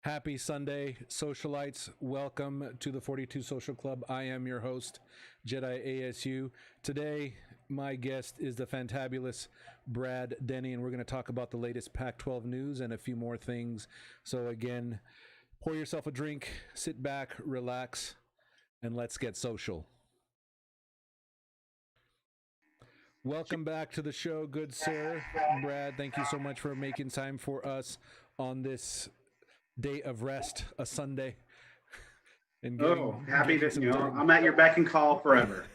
Happy Sunday, socialites. Welcome to the 42 Social Club. I am your host, Jedi ASU. Today, my guest is the fantabulous Brad Denny, and we're going to talk about the latest Pac 12 news and a few more things. So, again, pour yourself a drink, sit back, relax, and let's get social. Welcome back to the show, good sir. Brad, thank you so much for making time for us on this day of rest, a Sunday, and Oh, happy getting to, some time. I'm at your beck and call forever.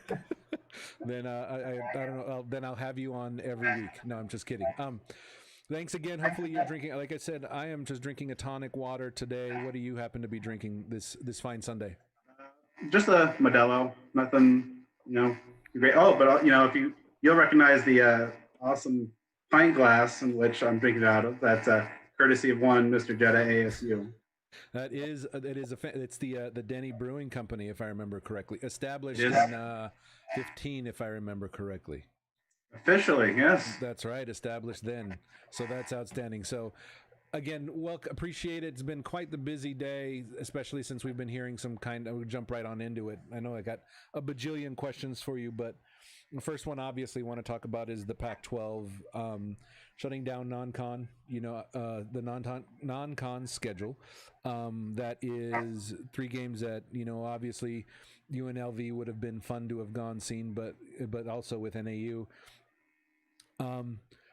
Then I don't know. Then I'll have you on every week. No, I'm just kidding. Thanks again. Hopefully you're drinking. Like I said, I am just drinking a tonic water today. What do you happen to be drinking this fine Sunday? Just a Modelo, nothing, great. Oh, but if you'll recognize the awesome pint glass in which I'm drinking out of. That's courtesy of one Mr. Jetta ASU. It's the Denny Brewing Company, if I remember correctly, It established is in 15, if I remember correctly. officially, yes. That's right, established then. So that's outstanding. So again, well, appreciate it. It's been quite the busy day, especially since we've been hearing some kind of, we'll jump right on into it. I know I got a bajillion questions for you, but the first one obviously want to talk about is the Pac-12 shutting down non-con, the non-con schedule. That is three games that, obviously UNLV would have been fun to have gone seen, but also with NAU.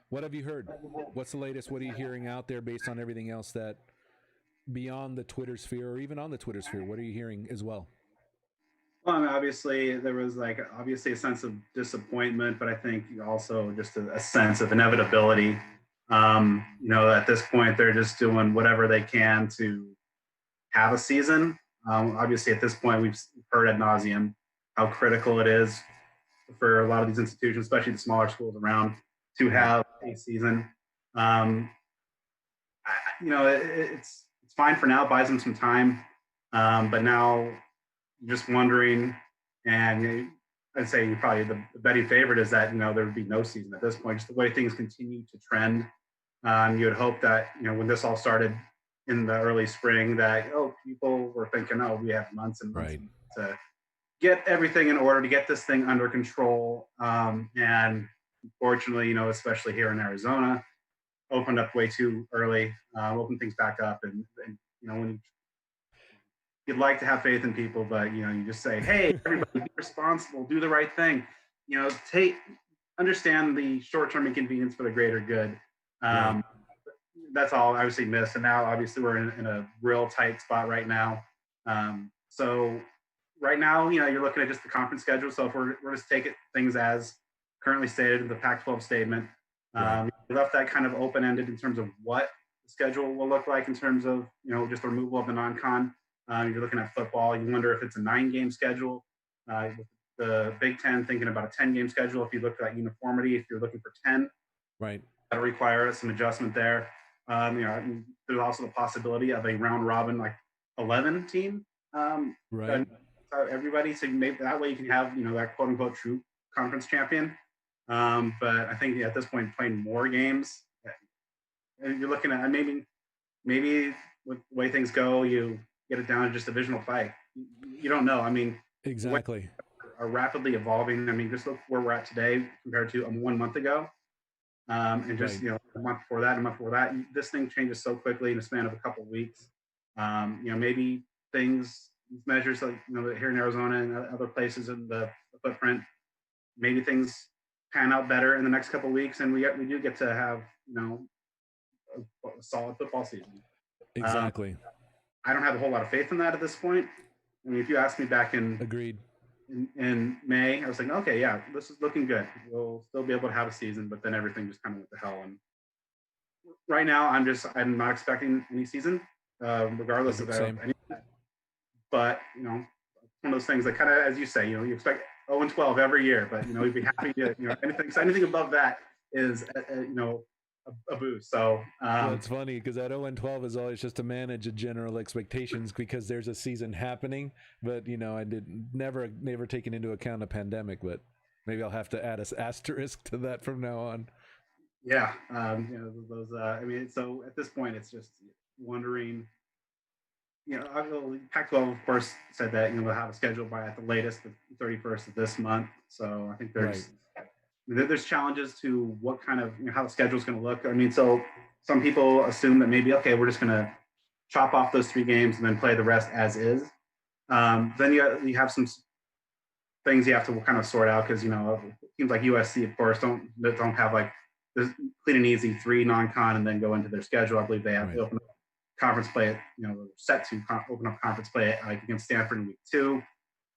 What have you heard? What's the latest? What are you hearing out there based on everything else that beyond the Twitter sphere or even on the Twitter sphere? What are you hearing as well? Well, I mean, obviously there was obviously a sense of disappointment, but I think also just a sense of inevitability. At this point they're just doing whatever they can to have a season. Obviously, at this point, we've heard ad nauseum how critical it is for a lot of these institutions, especially the smaller schools around, to have a season. Um, it's fine for now, buys them some time, but now just wondering, and I'd say probably the betting favorite is that there would be no season at this point. Just the way things continue to trend, you would hope that when this all started in the early spring, that people were thinking, we have months and months Right. to get everything in order to get this thing under control. And unfortunately, especially here in Arizona, opened up way too early, opened things back up, and when you'd like to have faith in people, but you just say, hey, everybody, be responsible, do the right thing. Take understand the short-term inconvenience for the greater good. Right. Um, that's all obviously missed, and now obviously we're in a real tight spot right now. So right now, you're looking at just the conference schedule. So if we're just taking things as currently stated in the Pac-12 statement, Right. we left that kind of open-ended in terms of what the schedule will look like in terms of just the removal of the non-con. You're looking at football. You wonder if it's a 9-game schedule. With the Big Ten thinking about a 10-game schedule. If you look at uniformity, if you're looking for 10, Right. that'll require some adjustment there. There's also the possibility of a round robin, like 11 team. Right. Everybody, so maybe that way you can have that quote unquote true conference champion. But I think at this point, playing more games, you're looking at maybe with the way things go, you get it down to just divisional play. You don't know. I mean, Exactly. are rapidly evolving. I mean, just look where we're at today compared to 1 month ago. And just Right. a month before that, a month before that, this thing changes so quickly in a span of a couple of weeks. Maybe things, measures like here in Arizona and other places in the footprint, maybe things pan out better in the next couple of weeks, and we do get to have a solid football season. Um, Exactly. I don't have a whole lot of faith in that at this point. I mean, if you asked me back Agreed. in May, I was like, okay, yeah, this is looking good. We'll still be able to have a season, but then everything just kind of went to hell. And right now, I'm not expecting any season, regardless of Same. any. But one of those things that kind of, as you say, you expect 0-12 every year, but you'd be happy to anything above that is a boost. So Well, it's funny because that 0-12 is always just to manage a general expectations because there's a season happening. But I did never taken into account a pandemic. But maybe I'll have to add an asterisk to that from now on. yeah, those. I mean, so at this point, it's just wondering. Pac-12 of course said that they'll have a schedule by at the latest the 31st of this month. So I think Right. there's challenges to what kind of how the schedule is going to look. I mean, so some people assume that maybe okay, we're just going to chop off those 3 games and then play the rest as is. Then you have some things you have to kind of sort out because teams like USC, of course, don't have like this clean and easy 3 non-con and then go into their schedule. I believe they have Right. to open up conference play. Set to open up conference play like against Stanford in week 2,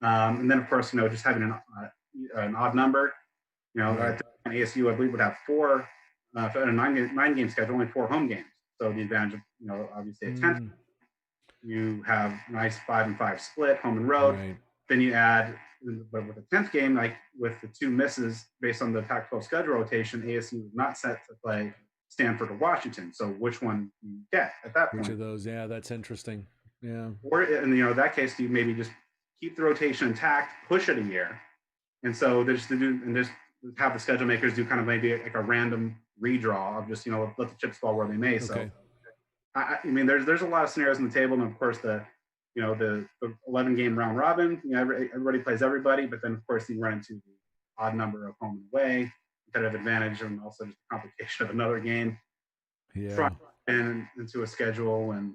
and then of course just having an odd number. Right. ASU I believe would have 4 in a 9 game schedule, only 4 home games. So the advantage of obviously a 10th, you have nice 5-5 split home and road. Right. Then you add, but with the 10th game, like with the 2 misses based on the Pac-12 schedule rotation, ASU was not set to play Stanford or Washington. So which one do you get at that point? Which of those? Yeah, that's interesting. Yeah. Or in that case, do you maybe just keep the rotation intact, push it a year, and so just have the schedule makers do kind of maybe like a random redraw of just let the chips fall where they may. Okay. So I mean, there's a lot of scenarios on the table, and of course the 11 game round robin. Everybody plays everybody, but then of course you run into the odd number of home and away, competitive advantage, and also just the complication of another game. Yeah. And into a schedule and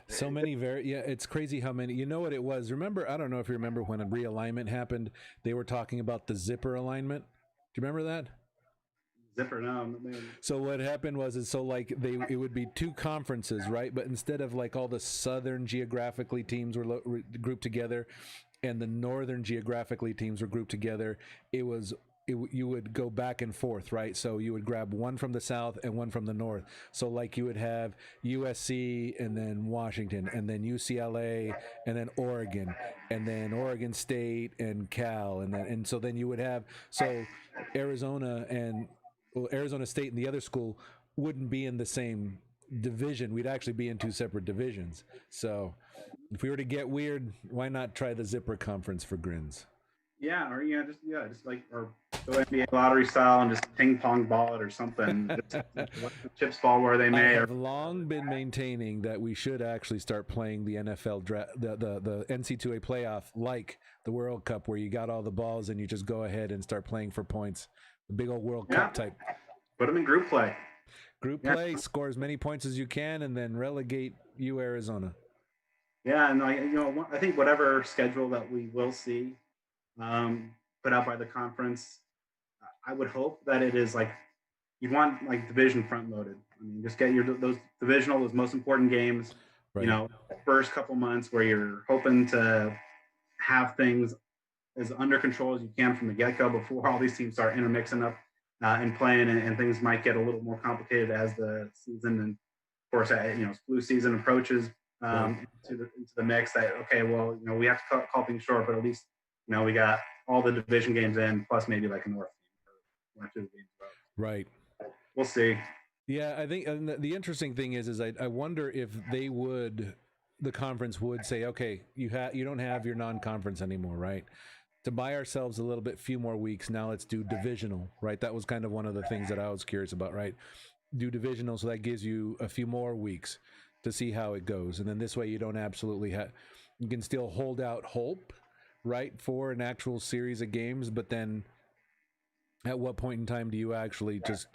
so many it's crazy how many. You know what it was? Remember, I don't know if you remember when a realignment happened, they were talking about the zipper alignment. Do you remember that? Zipper, no. So what happened was, it would be 2 conferences, right? But instead of like all the southern geographically teams were grouped together, and the northern geographically teams were grouped together, you would go back and forth, right? So you would grab one from the south and one from the north. So like you would have USC and then Washington and then UCLA and then Oregon and then Oregon State and Cal and so then you would have Arizona State and the other school wouldn't be in the same division. We'd actually be in 2 separate divisions. So if we were to get weird, why not try the zipper conference for grins? Yeah, or just like or go NBA lottery style and just ping pong ball it or something. Just let the chips fall where they may. I have long been maintaining that we should actually start playing the NFL the NC2A playoff like the World Cup, where you got all the balls and you just go ahead and start playing for points. The big old World Cup type. Put them in group play. Play, score as many points as you can, and then relegate you Arizona. Yeah, and I think whatever schedule that we will see put out by the conference, I would hope that it is like you want like division front loaded. I mean, just get those most important games. Right. First couple months where you're hoping to have things as under control as you can from the get go before all these teams start intermixing up and playing, and things might get a little more complicated as the season and of course flu season approaches into the mix. That okay, well we have to call things short, but at least we got all the division games in, plus maybe like a North game or 1 or 2 games. Right. We'll see. Yeah, I think the interesting thing is I wonder if the conference would say, okay, you don't have your non-conference anymore, right? To buy ourselves a little bit few more weeks, now let's do divisional, right? That was kind of one of the things that I was curious about, right? Do divisional, so that gives you a few more weeks to see how it goes, and then this way you don't absolutely you can still hold out hope, right, for an actual series of games, but then at what point in time do you actually just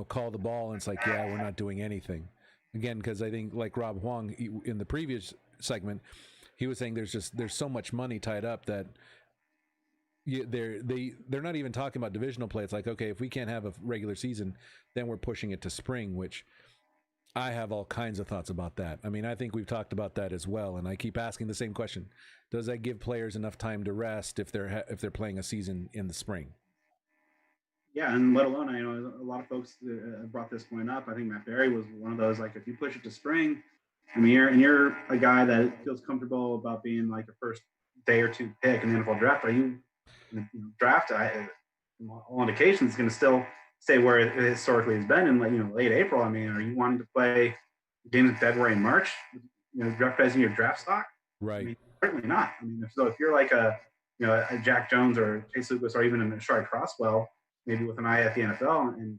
call the ball and it's like, yeah, we're not doing anything again? Because I think like Rob Huang in the previous segment, he was saying there's so much money tied up that they're not even talking about divisional play. It's like, okay, if we can't have a regular season, then we're pushing it to spring, which I have all kinds of thoughts about that. I mean, I think we've talked about that as well, and I keep asking the same question: does that give players enough time to rest if they're playing a season in the spring? Yeah, and let alone I know a lot of folks brought this point up. I think Matt Berry was one of those. Like, if you push it to spring, I mean, you're a guy that feels comfortable about being like a first day or 2 pick in the NFL draft. Are you draft? All indications is going to still stay where it historically has been in late April. I mean, are you wanting to play games in February and March? Jeopardizing your draft stock? Right. I mean, certainly not. I mean, if you're like a Jack Jones or Chase Lucas or even a Shari Crosswell, maybe with an eye at the NFL, and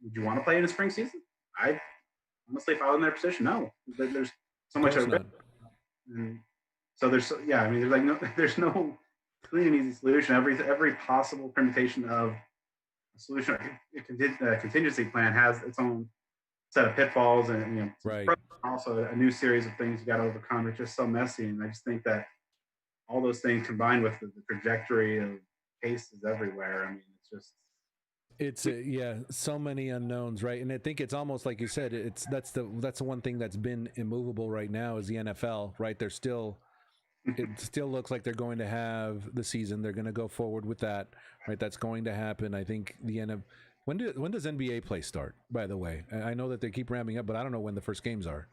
would you want to play in a spring season? I honestly, if I was in their position, no. There's so Of much course at risk. not. And so yeah, I mean, there's like no, there's no clean and easy solution. Every possible permutation of a solution, a contingency plan has its own set of pitfalls and Right. also a new series of things you got to overcome. It's just so messy, and I just think that all those things combined with the trajectory of cases everywhere. I mean, it's just It's yeah, so many unknowns, right? And I think it's almost like you said, it's that's the one thing that's been immovable right now is the NFL, right? They're still it still looks like they're going to have the season. They're going to go forward with that, right? That's going to happen. I think the NFL. When does NBA play start? By the way, I know that they keep ramping up, but I don't know when the first games are.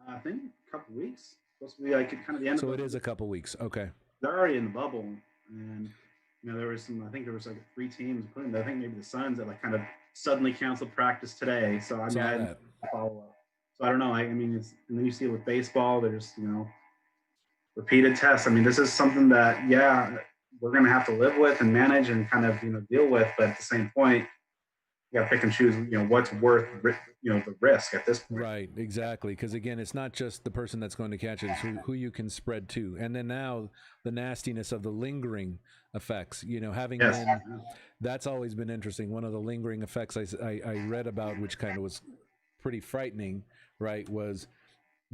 I think a couple weeks. Supposed to be like kind of the end of So the. it is a couple weeks. Okay. They're already in the bubble, and there was some. I think there was like 3 teams, including I think maybe the Suns that like kind of suddenly canceled practice today. So I mean, Saw I had that. to follow up. So I don't know. I mean, and then you see it with baseball. There's repeated tests. I mean, this is something that we're going to have to live with and manage and kind of deal with. But at the same point, you got to pick and choose. What's worth the risk at this point. Right, exactly. Because again, it's not just the person that's going to catch it; it's who you can spread to. And then now the nastiness of the lingering effects. Having Yes. been that's always been interesting. One of the lingering effects I read about, which kind of was pretty frightening, right, was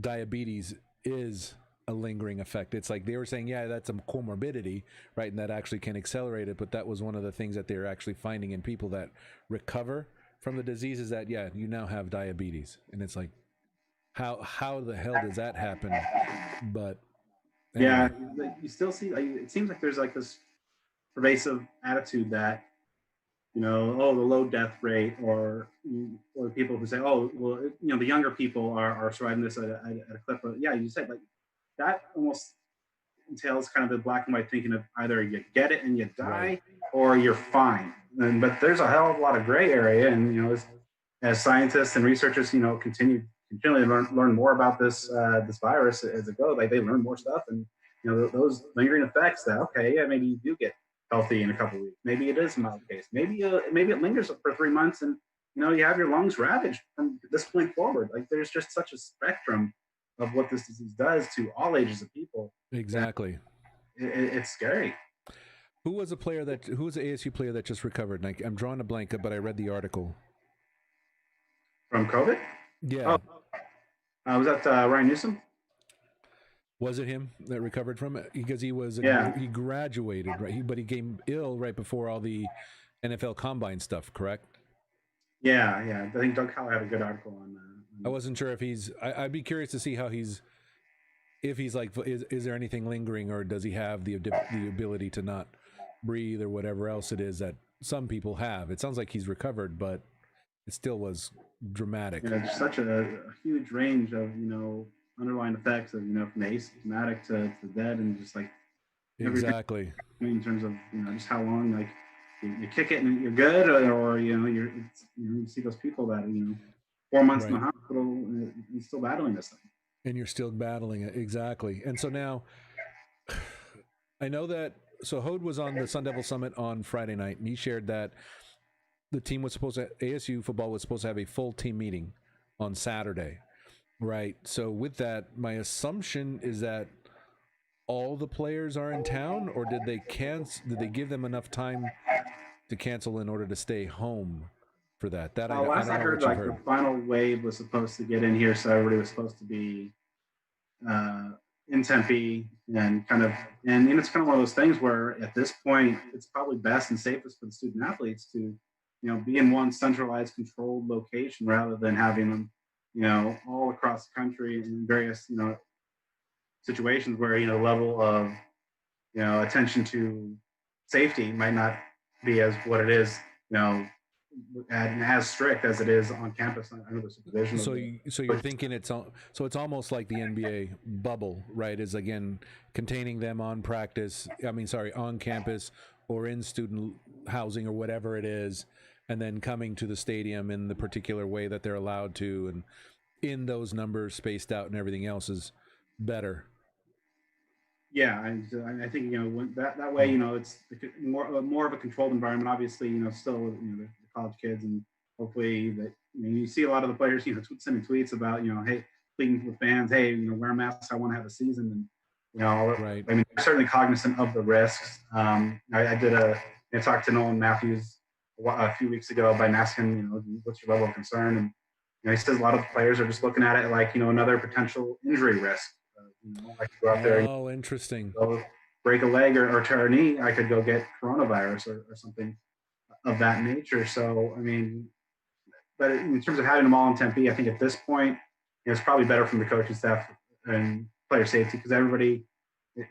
diabetes is a lingering effect. It's like they were saying, yeah, that's a comorbidity, right, and that actually can accelerate it. But that was one of the things that they're actually finding in people that recover from the disease is that you now have diabetes, and it's like, how the hell does that happen? But Yeah, anyway, you still see. It seems like there's like this pervasive attitude that oh, the low death rate, or people who say, oh, well, the younger people are surviving this at a clip. But yeah, you said like that almost entails kind of the black and white thinking of either you get it and you die, right, or you're fine. But there's a hell of a lot of gray area, and as scientists and researchers, continually learn more about this virus as it goes. Like they learn more stuff, and those lingering effects. That okay, yeah, maybe you do get healthy in a couple of weeks. Maybe it is a mild case. Maybe it lingers for 3 months, and you have your lungs ravaged from this point forward. Like there's just such a spectrum of what this disease does to all ages of people. exactly. It's scary. Who was an ASU player that just recovered? And I'm drawing a blank, but I read the article. From COVID? Yeah, Oh, was that Ryan Newsom? was it him that recovered from it? Because Yeah, he graduated, right? But he came ill right before all the NFL Combine stuff, correct? yeah. I think Doug Howell had a good article on I wasn't sure if I'd be curious to see how if he's like, is there anything lingering, or does he have the ability to not breathe or whatever else it is that some people have? It sounds like he's recovered, but it still was dramatic. there's such a huge range of underlying effects of from the asymptomatic to dead, and just like everything Exactly. in terms of just how long like you kick it and you're good, or you see those people that 4 months in the Right. hospital and still battling this thing. And you're still battling it. Exactly. And so now I know that. So Hode was on the Sun Devil Summit on Friday night, and he shared that the team was supposed to, ASU football was supposed to have a full team meeting on Saturday, right? So with that, my assumption is that all the players are in town, or did they cancel? Did they give them enough time to cancel in order to stay home for that? That I Last don't I know heard, what you've like heard. the final wave was supposed to get in here, so everybody was supposed to be uh, in Tempe, and it's kind of one of those things where at this point it's probably best and safest for the student athletes to be in one centralized controlled location rather than having them all across the country in various situations where level of attention to safety might not be as what it is and as strict as it is on campus under the supervision of So, the so you're thinking it's almost like the NBA bubble, right? Is again containing them on practice. I mean, sorry, on campus or in student housing or whatever it is, and then coming to the stadium in the particular way that they're allowed to, and in those numbers spaced out, and everything else is better. yeah, I think that way it's more of a controlled environment. Obviously, still the college kids, and hopefully that you see a lot of the players sending tweets about hey, pleading with fans, hey, wear masks. I want to have a season. And, Right. I mean, they're certainly cognizant of the risks. I did talk to Nolan Matthews a few weeks ago by asking, what's your level of concern? And, he says a lot of players are just looking at it like, another potential injury risk. I could go out there and Interesting. go break a leg or tear a knee. I could go get coronavirus or something of that nature. So, I mean, but in terms of having them all in Tempe, I think at this point, it's probably better from the coaching staff and player safety because everybody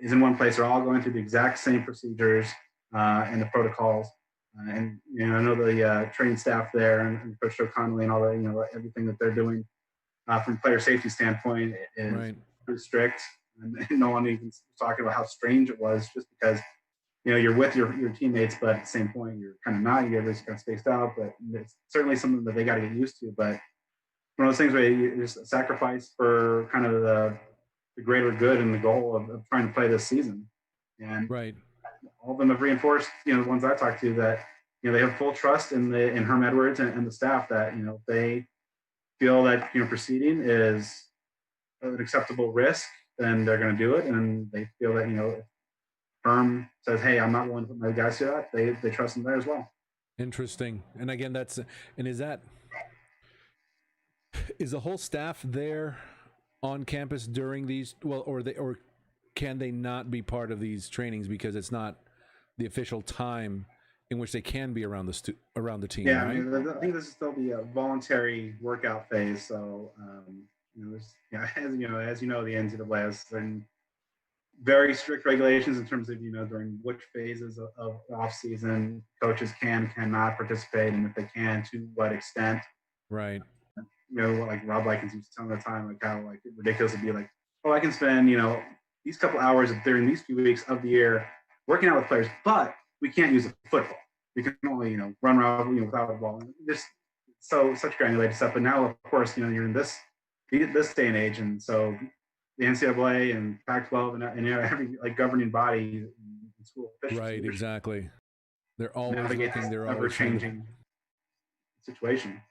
is in one place. They're all going through the exact same procedures and the protocols. And I know the training staff there and Coach Joe Connolly and all that, everything that they're doing from player safety standpoint is pretty strict. And no one even was talking about how strange it was just because you're with your teammates, but at the same point, you're kind of not. Everybody's kind of spaced out, but it's certainly something that they got to get used to. But one of those things where there's a sacrifice for kind of the greater good and the goal of trying to play this season. And all of them have reinforced, the ones I talked to that, they have full trust in Herm Edwards and the staff that, they feel that, proceeding is an acceptable risk, then they're going to do it. And they feel that, if Herm says, hey, I'm not willing to put my guys through that, they trust him there as well. Interesting. And again, is the whole staff there on campus during these, or can they not be part of these trainings because it's not the official time in which they can be around the team? Yeah, right? I mean, I think this is still the voluntary workout phase. So, as you know, the NCAA has certain very strict regulations in terms of during which phases of off season coaches cannot participate, and if they can, to what extent. Right. Like Rob Likens used to tell me all the time, like how like ridiculous it'd be, like, oh, I can spend these couple hours during these few weeks of the year working out with players, but we can't use a football. We can only run around without a ball. Just such granulated stuff. But now, of course, you're in this day and age, and so the NCAA and Pac-12 and every like governing body in school officials. Right, exactly. They're always navigate looking. They're always ever-changing situation.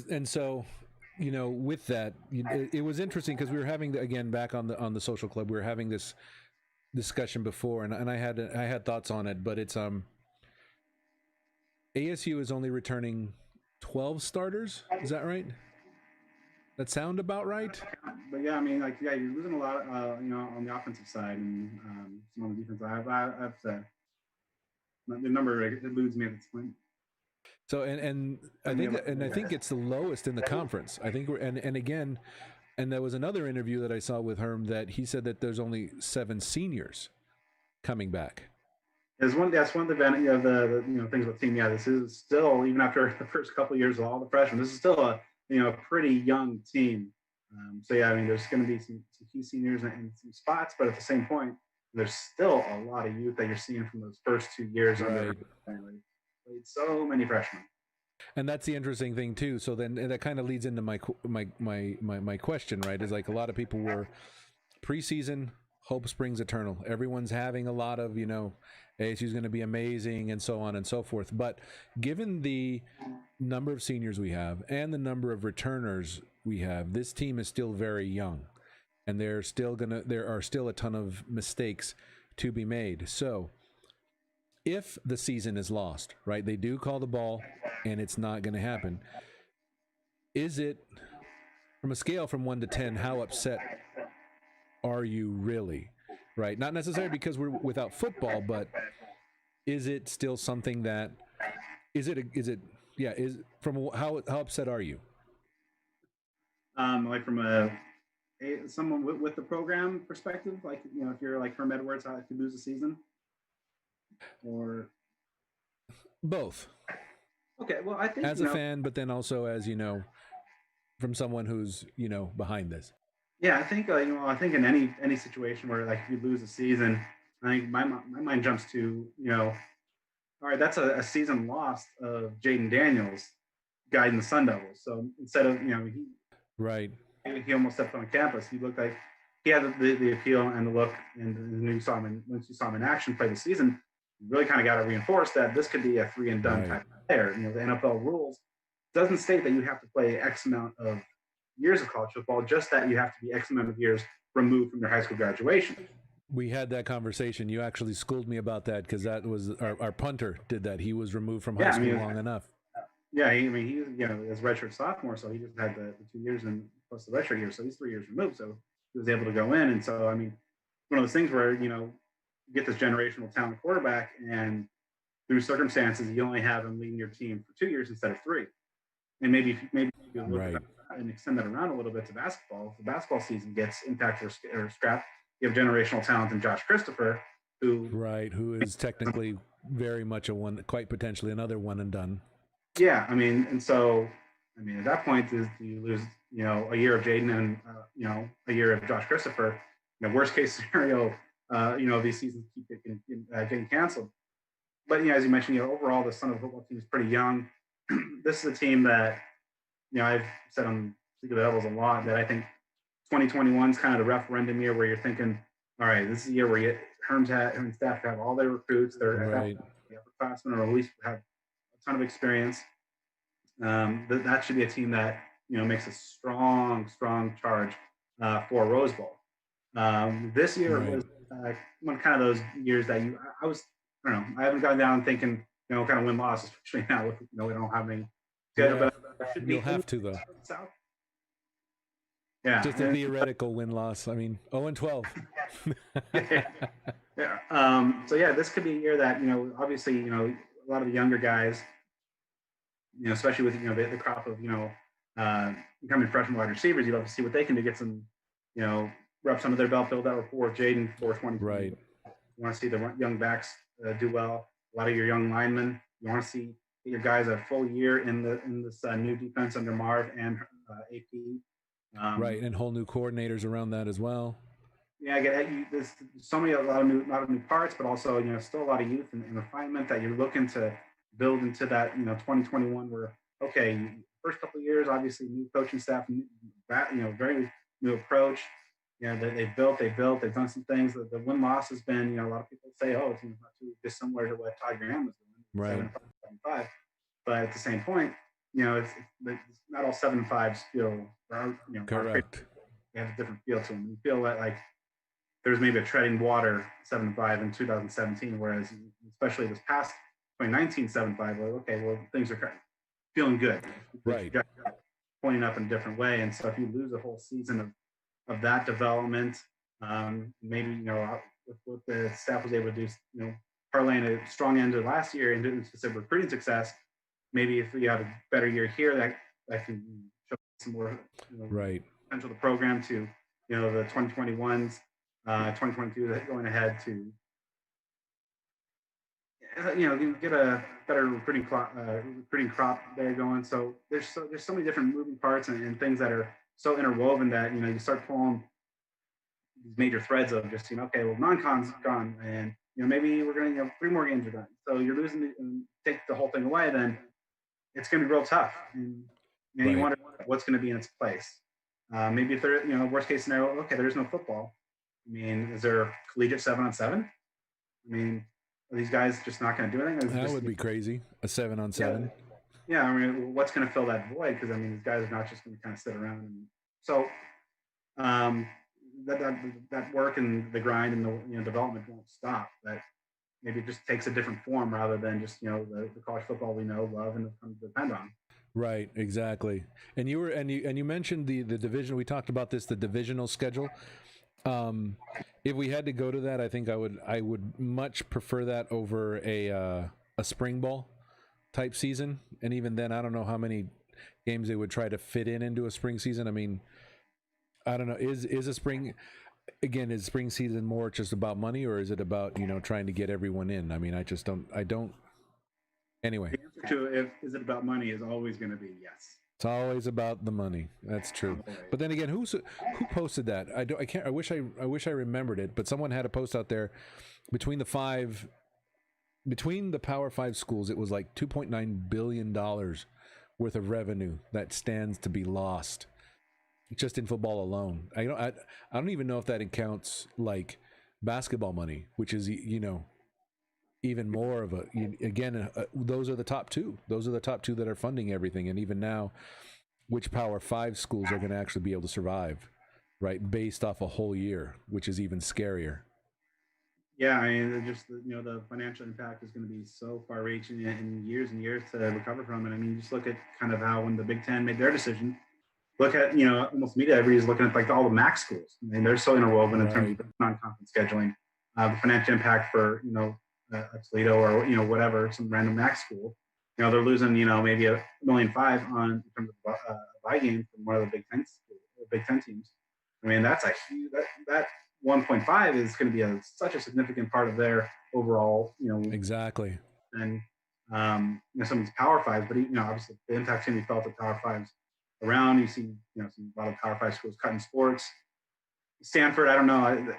And so, with that, it was interesting because we were having again back on the social club. We were having this discussion before, and I had thoughts on it, but it's ASU is only returning 12 starters. Is that right? That sound about right? But yeah, I mean, like, yeah, you're losing a lot, on the offensive side and some on the defense side. I've said the number eludes me at this point. So and I think it's the lowest in the conference. I think and again, and there was another interview that I saw with Herm that he said that there's only 7 seniors coming back. That's one of the things with team. Yeah, this is still, even after the first couple of years of all the freshmen, this is still a pretty young team. So yeah, I mean, there's going to be some key seniors in some spots, but at the same point, there's still a lot of youth that you're seeing from those first 2 years. Right. Played so many freshmen. And that's the interesting thing too. So then that kind of leads into my question, right? Is like a lot of people were preseason, hope springs eternal. Everyone's having a lot of, ASU's going to be amazing and so on and so forth. But given the number of seniors we have and the number of returners we have, this team is still very young, and there are still a ton of mistakes to be made. So if the season is lost, right, they do call the ball and it's not going to happen. Is it, from a scale from 1 to 10, how upset are you really? Right? Not necessarily because we're without football, but is it still something that is from how upset are you? Like from someone with the program perspective, like, if you're like Herm Edwards, how if you lose a season, or both. Okay, well, I think as a fan, but then also as from someone who's behind this. Yeah, I think I think in any situation where, like, if you lose a season, I think my mind jumps to all right, that's a season lost of Jaden Daniels guiding the Sun Devils. So instead of he almost stepped on campus. He looked like he had the appeal and the look, and once you saw him in action play the season, you really kind of got to reinforce that this could be a 3 and done type of player. The NFL rules doesn't state that you have to play X amount of years of college football, just that you have to be X amount of years removed from your high school graduation. We had that conversation. You actually schooled me about that because that was our punter did that. He was removed from high school long enough. Yeah, he was, as redshirt sophomore, so he just had the 2 years and plus the redshirt year, so he's 3 years removed. So he was able to go in, and so one of those things where you get this generational talent quarterback, and through circumstances, you only have him leading your team for 2 years instead of 3, and maybe you look at that and extend that around a little bit to basketball. If the basketball season gets impacted or scrapped, you have generational talent in Josh Christopher, who is technically very much quite potentially another one and done. Yeah, and so at that point, do you lose a year of Jaden and a year of Josh Christopher? Worst case scenario, these seasons keep getting canceled. But as you mentioned, overall the Sun football team is pretty young. This is a team that I've said on Secret Levels a lot that I think 2021 is kind of the referendum year where you're thinking, all right, this is the year where Herm's staff have all their recruits, their upperclassmen, or at least have a ton of experience. That should be a team that makes a strong charge for Rose Bowl. This year was one kind of those years that I haven't gone down thinking kind of win loss, especially now with we don't have any schedule. Yeah. But you'll have to though. South. Yeah, just a theoretical win loss. 0-12. Yeah. So this could be a year that obviously a lot of the younger guys, especially with the crop of incoming freshman wide receivers, you'd love to see what they can do, get some reps under their belt, build that rapport. Jaden 420. Right. You want to see the young backs do well. A lot of your young linemen. You want to see your guys a full year in this new defense under Marv and AP. Right, and whole new coordinators around that as well. Yeah, there's a lot of new parts, but also still a lot of youth and refinement that you're looking to build into that 2021. Where first couple of years, obviously new coaching staff, very new approach. They've done some things. The win loss has been a lot of people say, it's not too dissimilar to what Todd Graham was doing, right? 7-5, but at the same point, it's not all 7-5s correct. They have a different feel to them. You feel that like there's maybe a treading water 7-5 in 2017, whereas especially this past 2019 7-5, things are feeling good, right? Pointing up in a different way, and so if you lose a whole season of that development, maybe what the staff was able to do, parlaying a strong end of last year into specific recruiting success. Maybe if you have a better year here, that can show some more right potential of the program to the 2021s, 2022 going ahead to get a better recruiting crop there going. So there's so many different moving parts and things that are so interwoven that you start pulling these major threads of just non-con's gone, and maybe we're going to 3 more games are done. So you're losing and take the whole thing away, then it's going to be real tough. And right. You wonder what's going to be in its place. Maybe if there, worst case scenario, there is no football. Is there collegiate 7-on-7? Are these guys just not going to do anything? That would be crazy. A 7-on-7. Yeah. What's going to fill that void? Because these guys are not just going to kind of sit around. And so that work and the grind and the development won't stop. That maybe it just takes a different form rather than just the college football we know, love, and come to depend on. Right, exactly. And you mentioned the division. We talked about this, the divisional schedule. If we had to go to that, I think I would much prefer that over a spring ball type season. And even then, I don't know how many games they would try to fit into a spring season. I don't know. Is a spring season more just about money, or is it about trying to get everyone in? I don't. Anyway, the answer to is it about money is always going to be yes. It's always about the money. That's true. But then again, who posted that? I can't. I wish I remembered it. But someone had a post out there between the Power 5 schools. It was like $2.9 billion worth of revenue that stands to be lost just in football alone. I don't even know if that counts like basketball money, which is even more of those are the top two. Those are the top two that are funding everything. And even now, which Power 5 schools are going to actually be able to survive, right? Based off a whole year, which is even scarier. Yeah, I mean, just the financial impact is going to be so far-reaching in years and years to recover from it. I mean, just look at kind of how when the Big Ten made their decision. Look at almost immediately everybody's looking at like all the MAC schools. I mean, they're so interwoven in terms of non-conference scheduling, the financial impact for a Toledo or whatever, some random MAC school. They're losing maybe $1.5 million on in terms of a buy game from one of the Big Ten teams. I mean, that's a huge that 1.5 is going to be such a significant part of their overall Exactly. and some of these Power Fives, but obviously the impact's going to be felt at Power Fives around. You see a lot of Power Five schools cutting sports. Stanford, I don't know,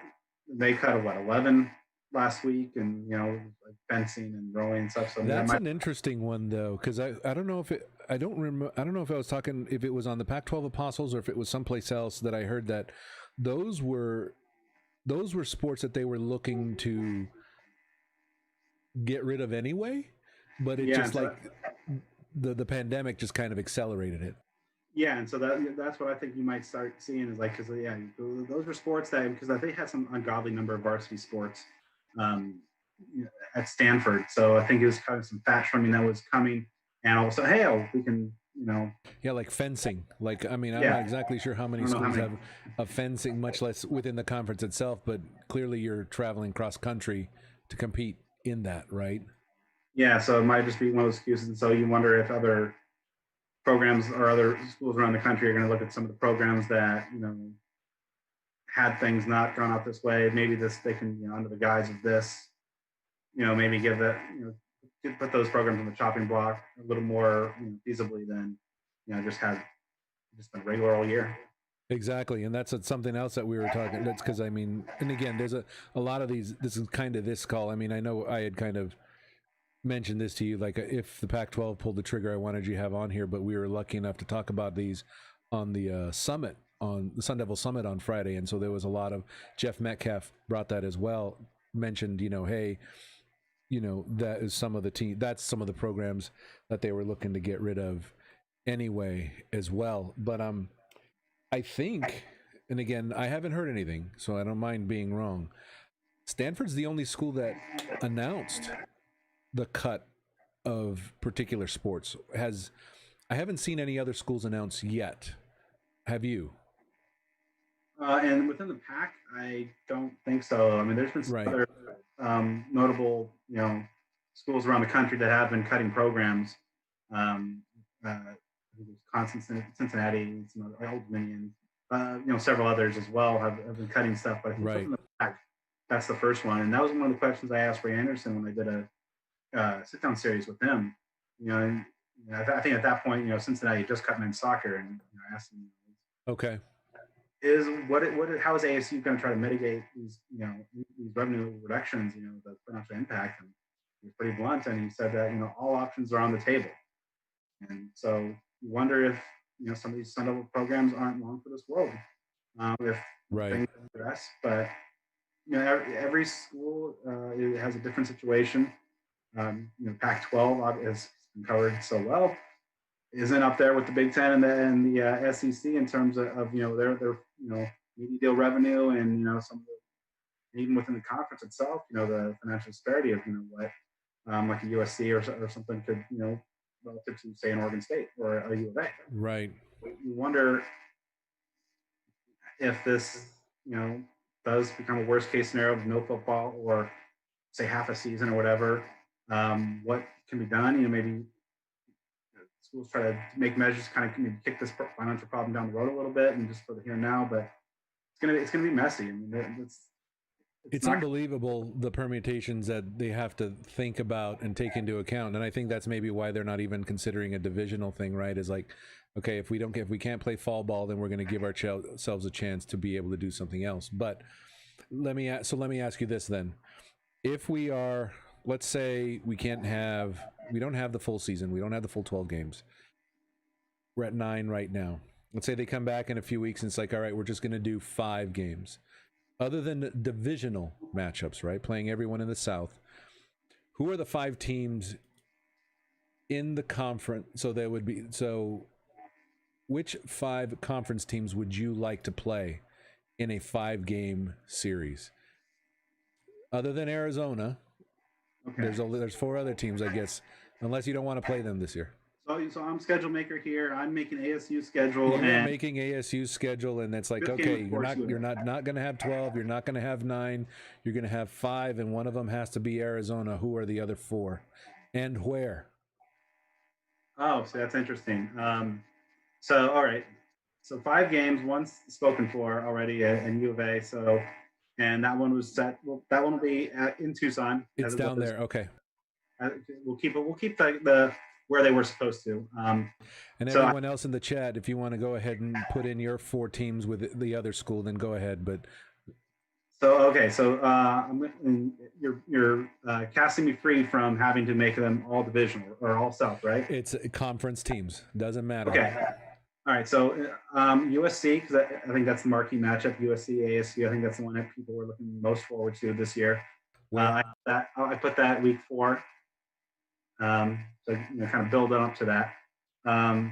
they cut 11 last week, and like fencing and rowing and stuff. So that's an interesting one though, because I don't know if I don't know if I was talking if it was on the Pac-12 Apostles or if it was someplace else that I heard that those were sports that they were looking to get rid of anyway, but it just like the pandemic just kind of accelerated it. Yeah, and so that's what I think you might start seeing is like, because those were sports because they had some ungodly number of varsity sports at Stanford. So I think it was kind of some fat trimming that was coming, and all of a sudden, hey, we can yeah, like fencing. Like, I mean, I'm not exactly sure how many schools have a fencing, much less within the conference itself, but clearly you're traveling cross country to compete in that, right? Yeah, so it might just be one of those excuses. And so you wonder if other programs or other schools around the country are going to look at some of the programs that had things not gone out this way. Maybe they can under the guise of this, maybe give that put those programs on the chopping block a little more feasibly than just been regular all year. Exactly, and that's something else that we were talking. That's because I mean, and again, there's a lot of these. This is kind of this call. I mean, I know I had kind of mentioned this to you, like if the Pac-12 pulled the trigger, I wanted you to have on here, but we were lucky enough to talk about these on the summit, on the Sun Devil Summit on Friday, and so there was a lot of Jeff Metcalf brought that as well. Mentioned, hey, that is some of that's some of the programs that they were looking to get rid of anyway as well. But I think, and again, I haven't heard anything, so I don't mind being wrong. Stanford's the only school that announced the cut of particular sports. I haven't seen any other schools announce yet. Have you? And within the pack, I don't think so. I mean, there's been some other notable, schools around the country that have been cutting programs. Wisconsin, Cincinnati, some other Old Dominion, several others as well have been cutting stuff. But I think from the pack, that's the first one, and that was one of the questions I asked Ray Anderson when I did a sit-down series with him. I think at that point, Cincinnati just cut men's soccer, and I asked him, okay, how is ASU going to try to mitigate these these revenue reductions, the financial impact? And he was pretty blunt, and he said that all options are on the table, and so you wonder if some of these Sun Devil programs aren't long for this world if things address. But every school has a different situation. Pac-12 has been covered so well, isn't up there with the Big Ten and the SEC in terms of their media deal revenue and some of the, even within the conference itself, the financial disparity of what like a USC or something could relative to say an Oregon State or a U of A. Right. You wonder if this does become a worst case scenario of no football or say half a season or whatever. What can be done? Maybe schools try to make measures to kind of maybe kick this financial problem down the road a little bit and just for the here and now. But it's gonna be messy. I mean, it's unbelievable the permutations that they have to think about and take into account. And I think that's maybe why they're not even considering a divisional thing, right? Is like, okay, if we can't play fall ball, then we're going to give ourselves a chance to be able to do something else. But let me ask you this then: if we are, let's say we don't have the full season, we don't have the full 12 games. We're at 9 right now. Let's say they come back in a few weeks and it's like, all right, we're just going to do 5 games. Other than divisional matchups, right? Playing everyone in the South. Who are the 5 teams in the conference? So there would be which 5 conference teams would you like to play in a 5-game series? Other than Arizona, Okay. there's 4 other teams, I guess, unless you don't want to play them this year. So I'm schedule maker here. I'm making ASU schedule, You are and making ASU's schedule, and it's like, fifth game, okay, of course, you're not going to have 12, you're not going to have 9, you're going to have 5, and one of them has to be Arizona. Who are the other 4, and where? Oh, so that's interesting. So all right, so 5 games, one's spoken for already in U of A. So, and that one was set. Well, that one will be in Tucson. It's down there. Okay. We'll keep it. We'll keep the where they were supposed to. And so everyone else in the chat, if you want to go ahead and put in your 4 teams with the other school, then go ahead. But okay, so you're casting me free from having to make them all divisional or all South, right? it's conference teams. Doesn't matter. Okay. All right. So USC, because I think that's the marquee matchup. USC ASU. I think that's the one that people were looking most forward to this year. I put that week 4. So kind of build up to that. I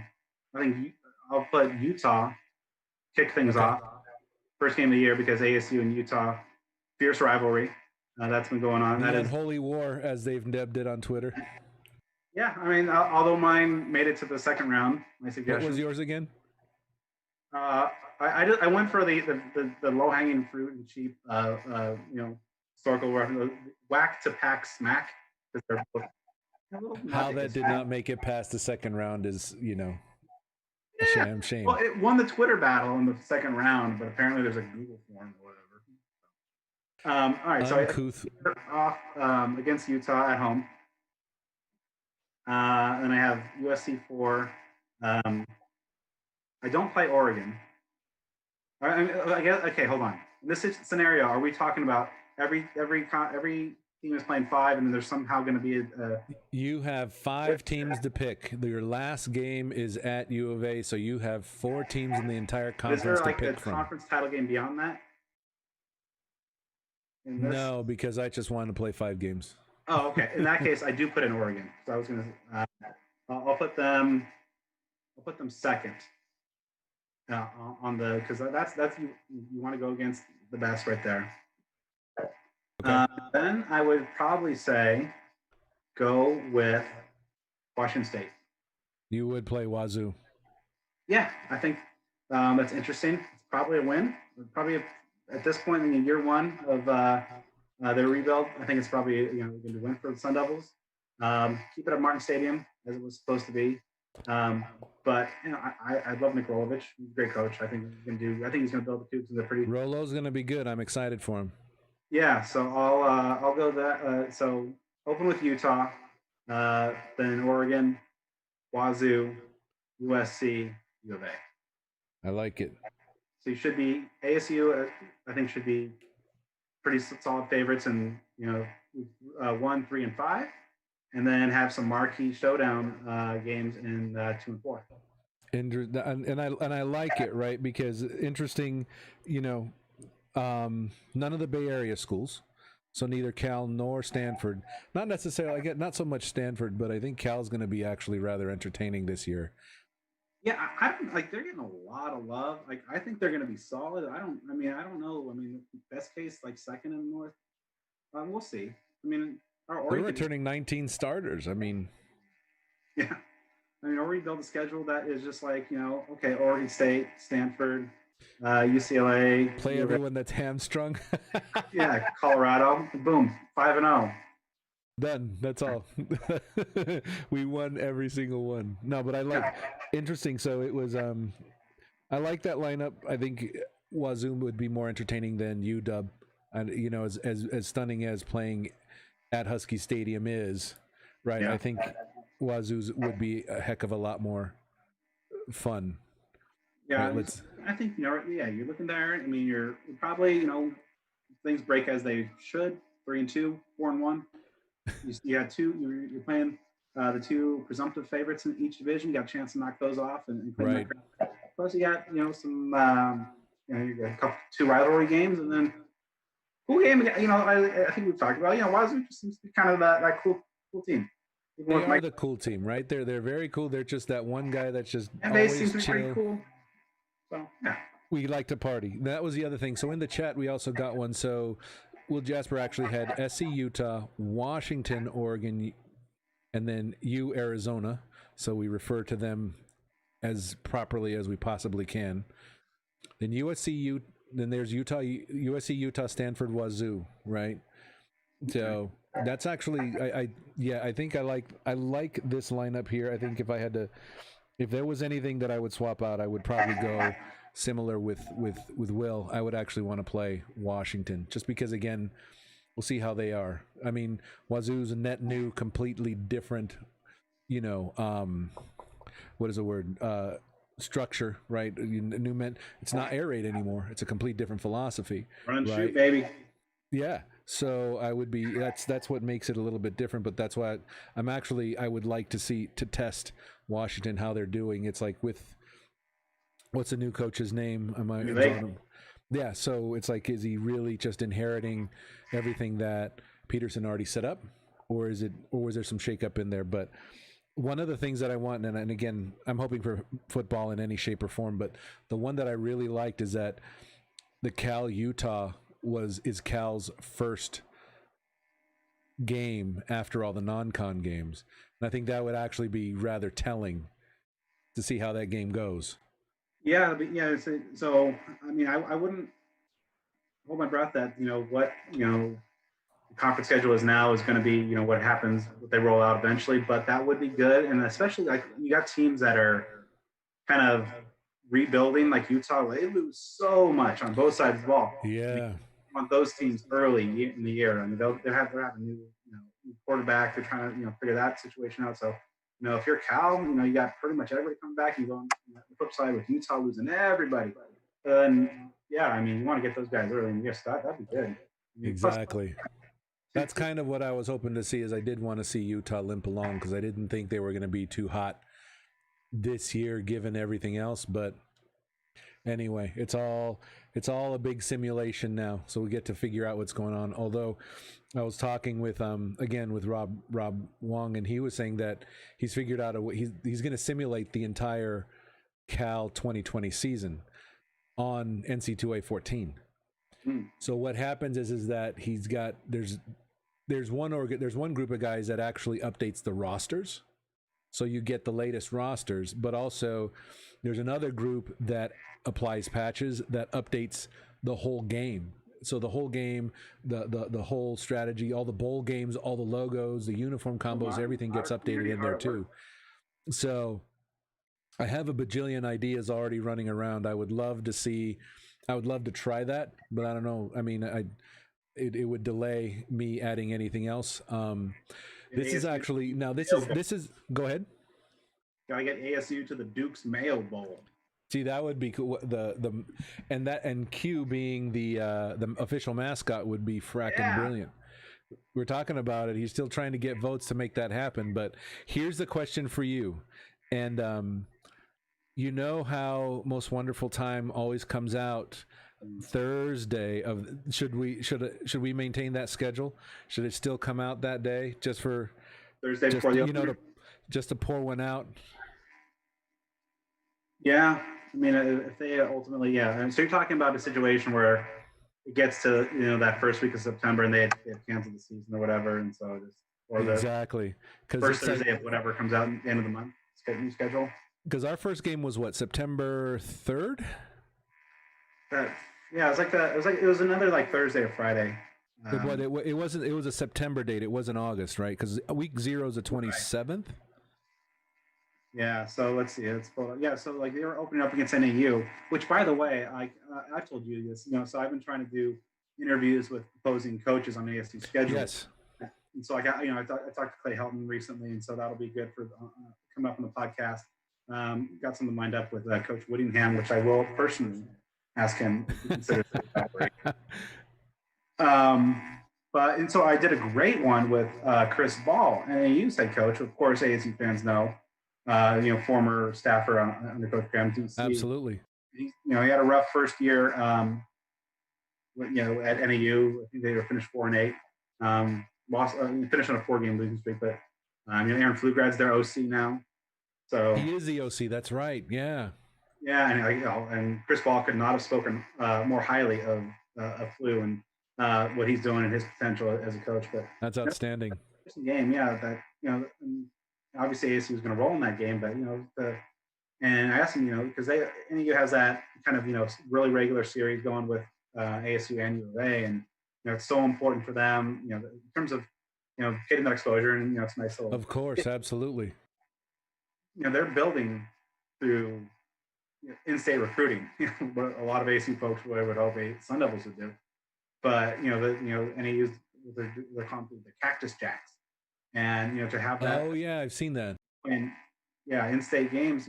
think I'll put Utah, kick things off. First game of the year because ASU and Utah, fierce rivalry. That's been going on. The unholy war, as they've dubbed it on Twitter. Yeah, I mean, although mine made it to the second round, my suggestion. What was yours again? I went for the low hanging fruit and cheap, historical reference, whack to pack smack. How that did not make it past the second round is, a shame. Well, it won the Twitter battle in the second round, but apparently there's a Google form or whatever. All right, Uncouth. So off against Utah at home. And I have USC 4. I don't play Oregon. I guess, okay, hold on. In this scenario, are we talking about every team is playing 5, and then there's somehow going to be You have 5 teams to pick. Your last game is at U of A, so you have 4 teams in the entire conference to pick from. Is there a conference title game beyond that? No, because I just wanted to play 5 games. Oh, okay. In that case, I do put in Oregon. So I was going to. I'll put them second. On the because that's you want to go against the best right there. Okay. Then I would probably say go with Washington State. You would play Wazoo. Yeah, I think that's interesting. It's probably a win. Probably at this point in year 1 of their rebuild, I think it's probably going to win for the Sun Devils. Keep it at Martin Stadium as it was supposed to be. But I love Nick Rolovich. He's a great coach. I think he's going to build the Cougs into pretty. Rolo's going to be good. I'm excited for him. Yeah, so I'll go that. So open with Utah, then Oregon, Wazoo, USC, U of A. I like it. So you should be ASU. I think should be pretty solid favorites, and 1, 3, and 5. And then have some marquee showdown games in 2 and 4. And I like it, right? Because interesting, none of the Bay Area schools, so neither Cal nor Stanford. Not necessarily. Not so much Stanford, but I think Cal's going to be actually rather entertaining this year. Yeah, I don't like. They're getting a lot of love. Like, I think they're going to be solid. I don't know. I mean, best case like second in the North. We'll see. I mean. They're returning 19 starters. I mean, yeah. I mean, or we build a schedule that is just like, okay, Oregon State, Stanford, UCLA. Play everyone that's hamstrung. Yeah, Colorado. Boom, 5-0. Done. That's all. We won every single one. No, but I like interesting. So it was. I like that lineup. I think Wazoo would be more entertaining than UW, and as stunning as playing at Husky Stadium is, right? Yeah. I think Wazoo's would be a heck of a lot more fun. Yeah, right, I think you're looking there. I mean, you're probably things break as they should. 3-2, 4-1. You had 2. You're playing the 2 presumptive favorites in each division. You got a chance to knock those off and right. Plus, you got some you got a couple 2 rivalry games, and then. Cool game, I think we've talked about. Wazoo just seems to be kind of that cool team. Even They with are Mike, the cool team, right? They're very cool. They're just that one guy that's just and they seem always to be pretty chill. cool. So yeah. We like to party. That was the other thing. So in the chat, we also got one. So Will Jasper actually had SC Utah, Washington, Oregon, and then Arizona. So we refer to them as properly as we possibly can. Then then there's Utah, USC, Utah, Stanford, Wazoo, right? So that's actually, I think I like this lineup here. I think if there was anything that I would swap out, I would probably go similar with Will. I would actually want to play Washington just because, again, we'll see how they are. I mean, Wazoo's a net new, completely different, what is the word? Structure, right? It's not air raid anymore. It's a complete different philosophy. Run and right? shoot, baby. Yeah. So that's what makes it a little bit different, but that's why I would like to test Washington, how they're doing. It's like what's the new coach's name? Yeah. So it's like, is he really just inheriting everything that Peterson already set up, or was there some shakeup in there? But one of the things that I want, and again, I'm hoping for football in any shape or form, but the one that I really liked is that the Cal Utah is Cal's first game after all the non-con games. And I think that would actually be rather telling to see how that game goes. Yeah, but yeah. So I mean, I wouldn't hold my breath that what the conference schedule is now is going to be what happens, what they roll out eventually. But that would be good, and especially like you got teams that are kind of rebuilding, like Utah. They lose so much on both sides of the ball. Yeah. Want those teams early in the year. I mean, they're having a new quarterback. They're trying to figure that situation out. So if you're Cal, you got pretty much everybody coming back. You go on the flip side with Utah losing everybody. And yeah, I mean, you want to get those guys early in the year. So that'd be good. Exactly. That's kind of what I was hoping to see. Is I did want to see Utah limp along because I didn't think they were going to be too hot this year, given everything else. But anyway, it's all a big simulation now, so we get to figure out what's going on. Although I was talking with with Rob Wong, and he was saying that he's figured out a way. He's going to simulate the entire Cal 2020 season on NC2A 14. So what happens is that there's one group of guys that actually updates the rosters. So you get the latest rosters, but also there's another group that applies patches that updates the whole game. So the whole game, the whole strategy, all the bowl games, all the logos, the uniform combos, everything gets updated in there too. So I have a bajillion ideas already running around. I would love to try that, but I don't know. I mean, it would delay me adding anything else. This is actually this is go ahead. Gotta get ASU to the Duke's Mayo Bowl. See, that would be cool. And Q being the official mascot would be fracking brilliant. We're talking about it. He's still trying to get votes to make that happen. But here's the question for you, and you know how Most Wonderful Time always comes out Thursday of should we maintain that schedule? Should it still come out that day just for Thursday before the just to pour one out? Yeah, I mean, if they ultimately, and so you're talking about a situation where it gets to that first week of September and they have canceled the season or whatever, and so exactly because first Thursday of whatever comes out at the end of the month, new schedule. Because our first game was what, September 3rd? Yeah, it was another like Thursday or Friday. It wasn't. It was a September date. It wasn't August, right? Because week 0 is the 27th. Right. Yeah. So let's see. So like they were opening up against NAU, which by the way, I told you this. So I've been trying to do interviews with opposing coaches on ASU schedule. Yes. And so I got I talked to Clay Helton recently, and so that'll be good for coming up on the podcast. Got something lined up with Coach Whittingham, which I will personally ask him if he considers it that way. And so I did a great one with Chris Ball, NAU's head coach. Of course, ASU fans know, former staffer under Coach Graham. DC. Absolutely. He had a rough first year. At NAU, I think they were finished 4-8. Finished on a 4-game losing streak, but Aaron Flugrad's their OC now. So He is the OC. That's right. Yeah. yeah, and Chris Ball could not have spoken more highly of Flu and what he's doing and his potential as a coach. But That's outstanding. it's a game, yeah. That obviously ASU was going to roll in that game, but and I asked him, because NAU has that kind of really regular series going with ASU and U of A, and it's so important for them, in terms of getting that exposure, and it's nice little. Of course, absolutely. They're building through in-state recruiting, what a lot of ASU folks would hope Sun Devils would do. But NAU's they're called the Cactus Jacks, and to have that. Oh yeah, I've seen that. And yeah, in-state games,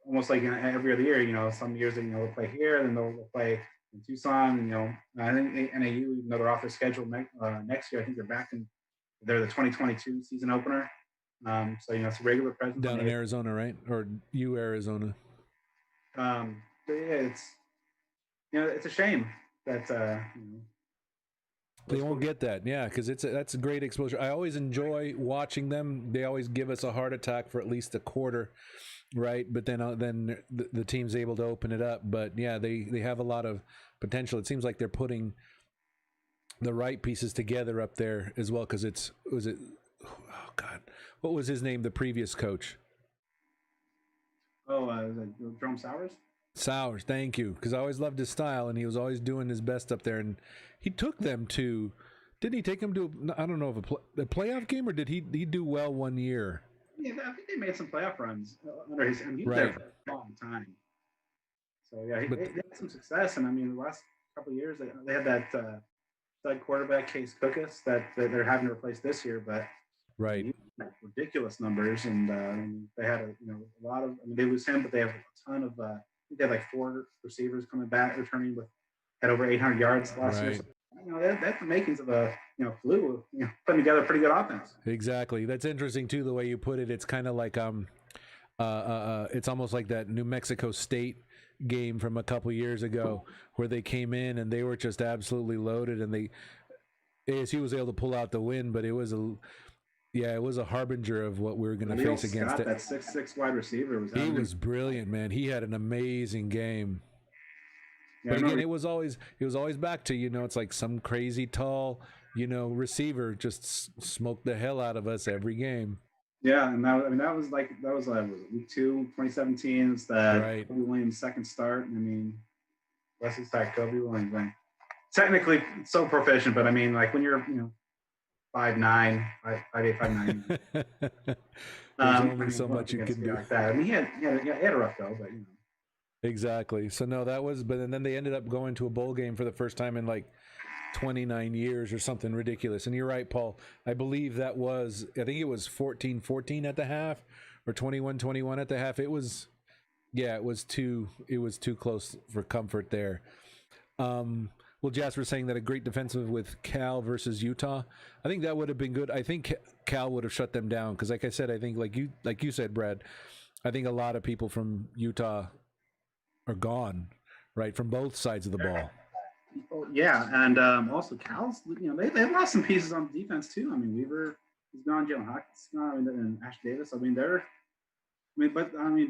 almost like every other year. Some years they'll play here, then they'll play in Tucson. I think NAU, even though they're off their schedule next year, I think they're back in. They're the 2022 season opener. So it's a regular presence down in Arizona, right? Or Arizona. But yeah, it's a shame that they won't get that, yeah, because that's a great exposure. I always enjoy watching them. They always give us a heart attack for at least a quarter, right? But then the team's able to open it up. But yeah, they have a lot of potential. It seems like they're putting the right pieces together up there as well. Because oh God, what was his name? The previous coach. Oh, Jerome Sowers. Sowers, thank you, because I always loved his style, and he was always doing his best up there. And he took them to, didn't he take them to? I don't know if a playoff game, or did he do well one year? Yeah, I think they made some playoff runs under his. He was there for a long time. So yeah, they had some success, and the last couple of years they had that stud quarterback Case Cookus that they're having to replace this year, but right. Ridiculous numbers, and they had a lot of. They lose him, but they have a ton of. I think they had like 4 receivers coming back, returning at over 800 yards last year. So, that's the makings of a Flu, putting together a pretty good offense. Exactly. That's interesting too, the way you put it. It's kind of like it's almost like that New Mexico State game from a couple years ago where they came in and they were just absolutely loaded, and ASU was able to pull out the win, but it was a harbinger of what we were going to face against it. That 6'6" wide receiver was brilliant, man. He had an amazing game. Yeah, but again, it was always back to it's like some crazy tall receiver just smoked the hell out of us every game. Yeah, and that was week 2, 2017. It's that Kobe Williams' second start. Wesley Stack, Kobe Williams. Technically, so proficient, but like when you're 5'9", 5'8", 5'9". There's only so much you can do. Like that. He had a rough go, but Exactly. So no, that was. But then they ended up going to a bowl game for the first time in like 29 years or something ridiculous. And you're right, Paul. I believe that was. I think it was 14-14 at the half, or 21-21 at the half. It was. Yeah, it was too close for comfort there. Well, Jasper saying that a great defensive with Cal versus Utah. I think that would have been good. I think Cal would have shut them down because, like I said, I think like you said, Brad. I think a lot of people from Utah are gone, right, from both sides of the ball. Yeah, and also Cal's. They've lost some pieces on defense too. Weaver is gone, Jalen Hawkins is gone, and Ash Davis.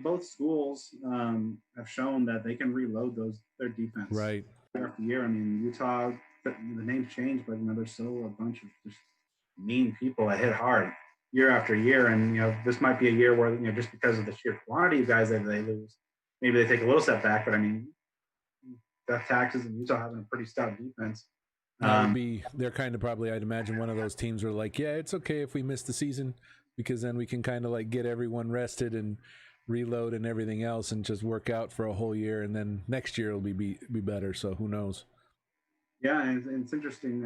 Both schools have shown that they can reload their defense. Right. After year. Utah, the names changed, but there's still a bunch of just mean people that hit hard year after year. And this might be a year where just because of the sheer quantity of guys that they lose, maybe they take a little step back. But Death Taxes and Utah having a pretty stout defense. They're kind of probably, I'd imagine, one of those teams where like, yeah, it's okay if we miss the season because then we can kind of like get everyone rested and reload and everything else and just work out for a whole year, and then next year it'll be better. So who knows? Yeah, and it's interesting.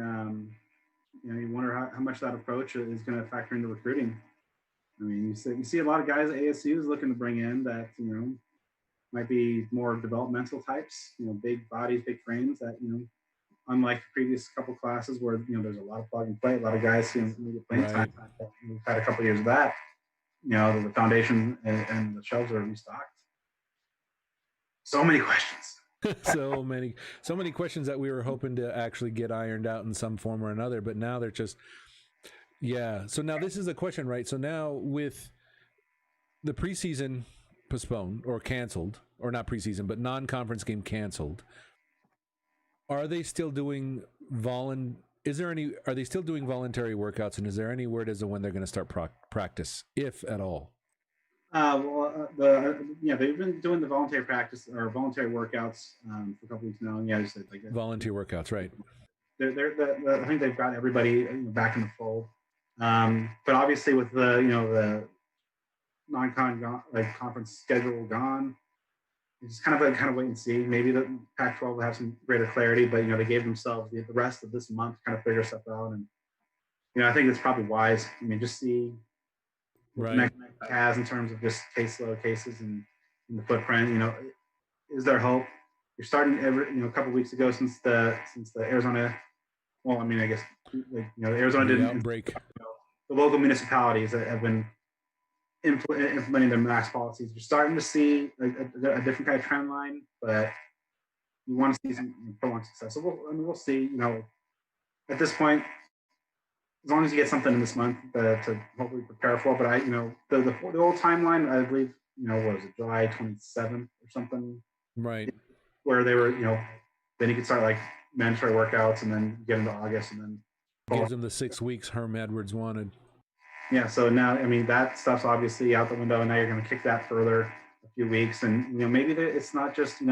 You wonder how much that approach is going to factor into recruiting. You see a lot of guys at ASU is looking to bring in that might be more developmental types. Big bodies, big frames. That unlike the previous couple classes where there's a lot of plug and play, a lot of guys playing time. We've had a couple years of that. The foundation and the shelves are restocked. So many questions. so many questions that we were hoping to actually get ironed out in some form or another, but now they're just Yeah. So now this is a question, right? So now with the preseason postponed or canceled, or not preseason, but non-conference game canceled, are they still doing Is there any? Are they still doing voluntary workouts? And is there any word as to when they're going to start practice, if at all? They've been doing the voluntary practice or voluntary workouts for a couple weeks now. And yeah, just like Volunteer workouts, right? I think they've got everybody back in the fold. But obviously, with the non-con conference schedule gone, it's just kind of wait and see. Maybe the Pac-12 will have some greater clarity, but they gave themselves the rest of this month to kind of figure stuff out. And I think it's probably wise. I mean, just see what the next has in terms of just cases and the footprint. Is there hope? You're starting a couple of weeks ago since the Arizona. Well, I mean, I guess Arizona the didn't outbreak. The local municipalities that have been implementing their mask policies. You're starting to see a different kind of trend line, but you want to see some prolonged success. So we'll see. At this point, as long as you get something in this month to hopefully prepare for. But the old timeline, I believe, what was it, July 27th or something, right? Where they were, then you could start like mandatory workouts and then get into August and then gives them the 6 weeks Herm Edwards wanted. Yeah, so now, I mean, that stuff's obviously out the window, and now you're going to kick that further a few weeks. And, maybe it's not just,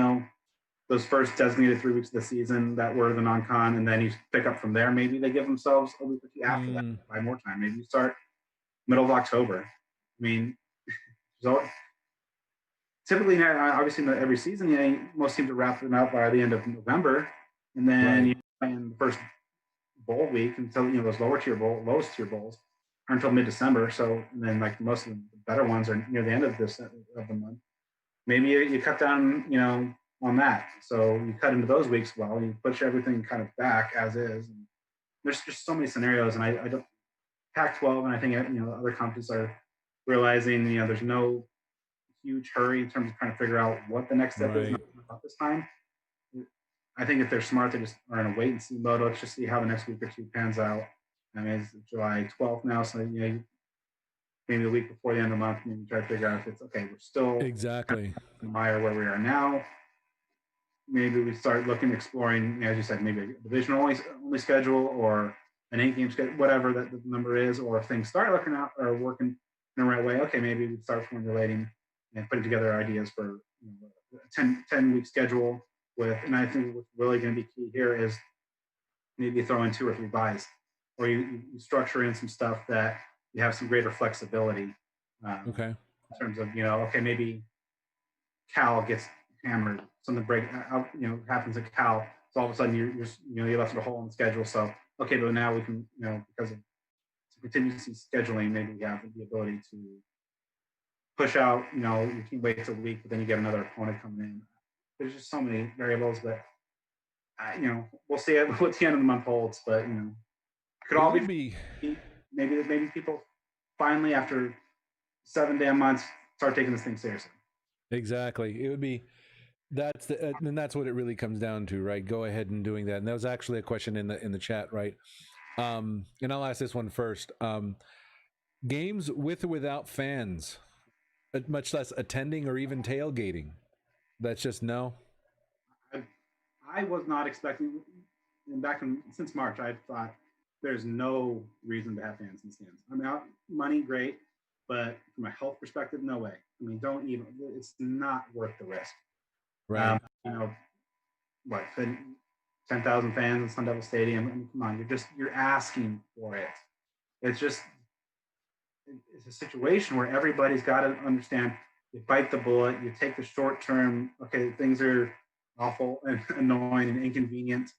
those first designated 3 weeks of the season that were the non-con, and then you pick up from there. Maybe they give themselves a week or two after that, buy more time. Maybe you start middle of October. I mean, so typically, obviously, every season, most teams are wrapping up by the end of November, and then you play in the first bowl week until those lowest tier bowls are until mid-December. So and then like most of the better ones are near the end of the month. Maybe you cut down on that. So you cut into those weeks well. You push everything kind of back as is. And there's just so many scenarios, and I don't Pac-12 and I think other conferences are realizing there's no huge hurry in terms of trying to figure out what the next step is about this time. I think if they're smart, they just are in a wait and see mode. Let's just see how the next week or two pans out. I mean, it's July 12th now, so maybe the week before the end of the month, maybe try to figure out if it's okay. We're still exactly in the mire where we are now. Maybe we start exploring, as you said, maybe a division only schedule or an 8-game schedule, whatever that the number is. Or if things start looking out or working in the right way, okay, maybe we start formulating and putting together ideas for a 10-week schedule. And I think what's really going to be key here is maybe throw in 2 or 3 buys, or you structure in some stuff that you have some greater flexibility. Okay. In terms of okay, maybe Cal gets hammered, something happens at Cal, so all of a sudden you're left with a hole in the schedule. So okay, but now we can because of contingency scheduling, maybe we have the ability to push out. Your team waits a week, but then you get another opponent coming in. There's just so many variables that we'll see what the end of the month holds. But could all be maybe people finally after 7 damn months start taking this thing seriously. Exactly, it would be and that's what it really comes down to, right? Go ahead and doing that. And that was actually a question in the chat, right? And I'll ask this one first. Games with or without fans, much less attending or even tailgating. That's just no. I was not expecting. Since March, I thought there's no reason to have fans in stands. I mean, money, great, but from a health perspective, no way. I mean, don't even. It's not worth the risk. Right. What? 10,000 fans in Sun Devil Stadium. I mean, come on, you're asking for it. It's a situation where everybody's got to understand. You bite the bullet. You take the short term. Okay, things are awful and annoying and inconvenient,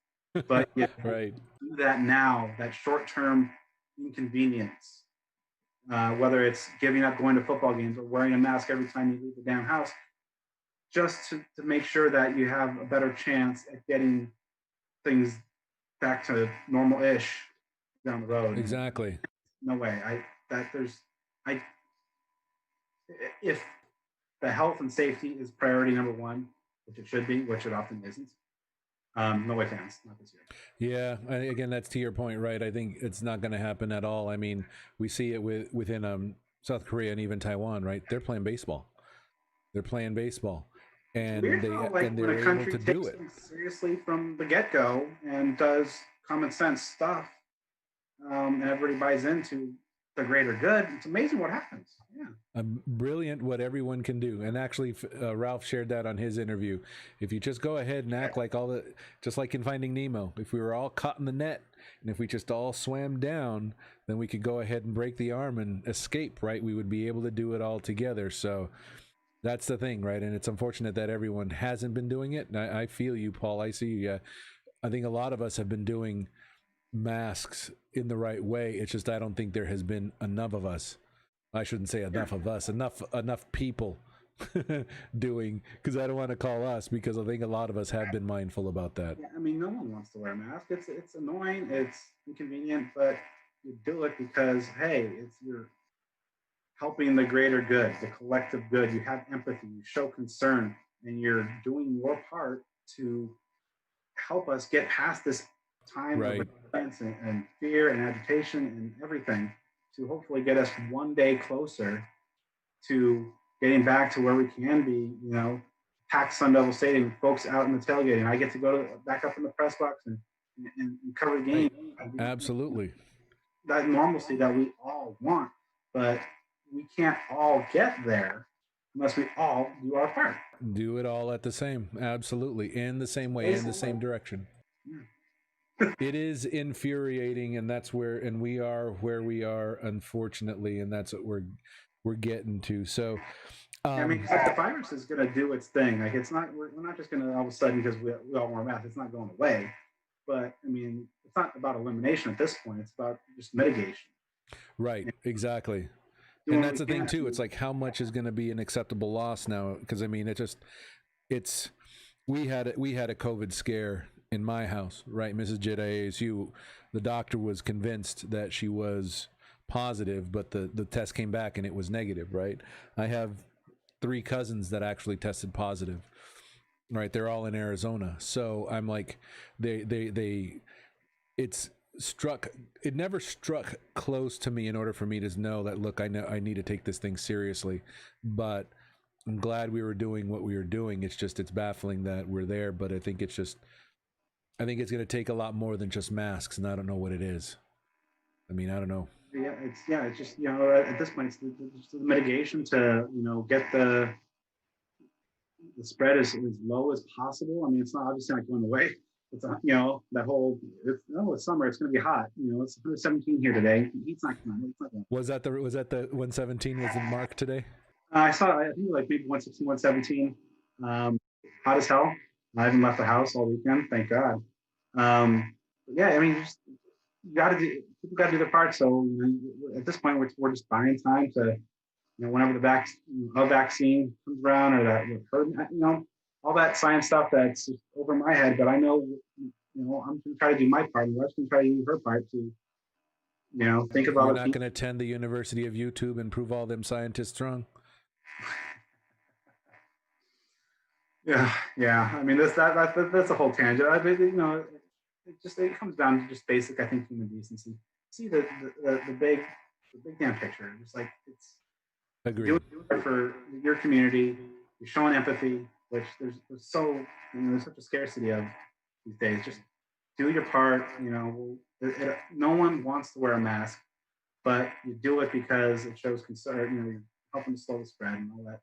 but you right. do that now. That short term inconvenience, whether it's giving up going to football games or wearing a mask every time you leave the damn house, just to make sure that you have a better chance at getting things back to normal-ish down the road. Exactly. No way. If the health and safety is priority number one, which it should be, which it often isn't, No way fans, not this year. Yeah, again, that's to your point, right? I think it's not going to happen at all. I mean, we see it within South Korea and even Taiwan, right? They're playing baseball. They're playing baseball, It's and weird how, like, when a they're able country to do takes it. things seriously from the get go and does common sense stuff, and everybody buys into the greater good, it's amazing what happens. Yeah. Brilliant what everyone can do. And actually, Ralph shared that on his interview. If you just go ahead and act like just like in Finding Nemo, if we were all caught in the net and if we just all swam down, then we could go ahead and break the arm and escape, right? We would be able to do it all together. So that's the thing, right? And it's unfortunate that everyone hasn't been doing it. And I feel you, Paul. I see you. Yeah. I think a lot of us have been doing masks in the right way. It's just I don't think there has been enough of us. I shouldn't say Yeah. enough of us, enough people doing, because I don't want to call us, because I think a lot of us have been mindful about that. Yeah, I mean, no one wants to wear a mask. It's annoying, it's inconvenient, but you do it because, hey, it's you're helping the greater good, the collective good. You have empathy, you show concern, and you're doing your part to help us get past this time of Right. annoyance and fear and agitation and everything, to hopefully get us one day closer to getting back to where we can be, packed Sun Devil Stadium, folks out in the tailgating. I get to go back up in the press box and cover the game. Right. Absolutely. That normalcy that we all want, but we can't all get there unless we all do our part. Do it all at the same, absolutely, in the same way, in the same direction. It is infuriating, and that's where, and we are where we are, unfortunately, and that's what we're getting to. So, I mean, like, the virus is going to do its thing. Like, it's not, we're not just going to all of a sudden, because we all wear masks, it's not going away. But I mean, it's not about elimination at this point. It's about just mitigation. right, And exactly. doing And what that's we the thing can too. to, It's like, how much is going to be an acceptable loss now? Because I mean, it's we had a COVID scare in my house, right? Mrs. Jed ASU, the doctor was convinced that she was positive, but the test came back and it was negative, right? I have three cousins that actually tested positive, right? They're all in Arizona. So I'm like, they it's struck, it never struck close to me in order for me to know that, look, I know I need to take this thing seriously. But I'm glad we were doing what we were doing. It's just, it's baffling that we're there, but I think it's just, I think it's going to take a lot more than just masks, and I don't know what it is. I mean, I don't know. it's just, at this point, it's the mitigation to, get the spread as low as possible. I mean, it's not obviously not going away. It's that whole, it's summer, it's going to be hot. It's 117 here today. Heat's not coming. It's not going. Was that the 117 was the mark today? I saw, I think like maybe 116, 117. Hot as hell. I haven't left the house all weekend, thank God. Yeah, I mean, you got to do, people got to do their part. So at this point, we're just buying time to, whenever a vaccine comes around, or that we've heard, all that science stuff that's just over my head. But I know, I'm going to try to do my part, and Wes can try to do her part to, think You're about not it. going to attend the University of YouTube and prove all them scientists wrong? Yeah. I mean, that's a whole tangent. I mean, it comes down to just basic, I think, human decency. See the big damn picture. Just like, it's Agreed. doing it for your community. You're showing empathy, which there's such a scarcity of these days. Just do your part. No one wants to wear a mask, but you do it because it shows concern. You're helping to slow the spread and all that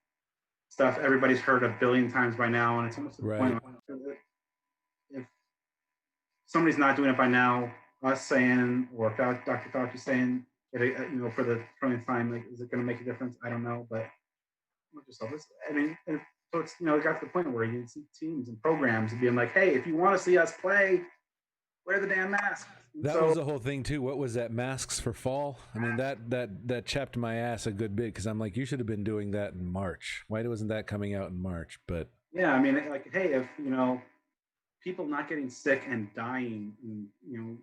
stuff everybody's heard a billion times by now, and it's almost to the Right. point where if somebody's not doing it by now, us saying, or Dr. Fauci saying, for the 20th time, like, is it going to make a difference? I don't know, but just I mean, so it's, it got to the point where you see teams and programs being like, hey, if you want to see us play, wear the damn mask. That was the whole thing too. What was that? Masks for fall? I mean, that chapped my ass a good bit, because I'm like, you should have been doing that in March. Why wasn't that coming out in March? But yeah, I mean, like, hey, if people not getting sick and dying, and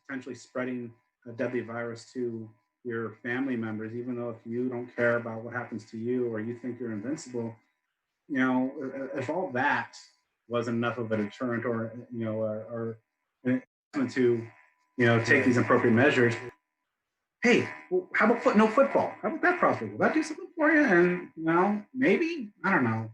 potentially spreading a deadly virus to your family members, even though if you don't care about what happens to you, or you think you're invincible, if all that wasn't enough of a deterrent or or an to take these Right. appropriate measures. Hey, well, how about no football? How about that prospect? Will that do something for you? And maybe I don't know.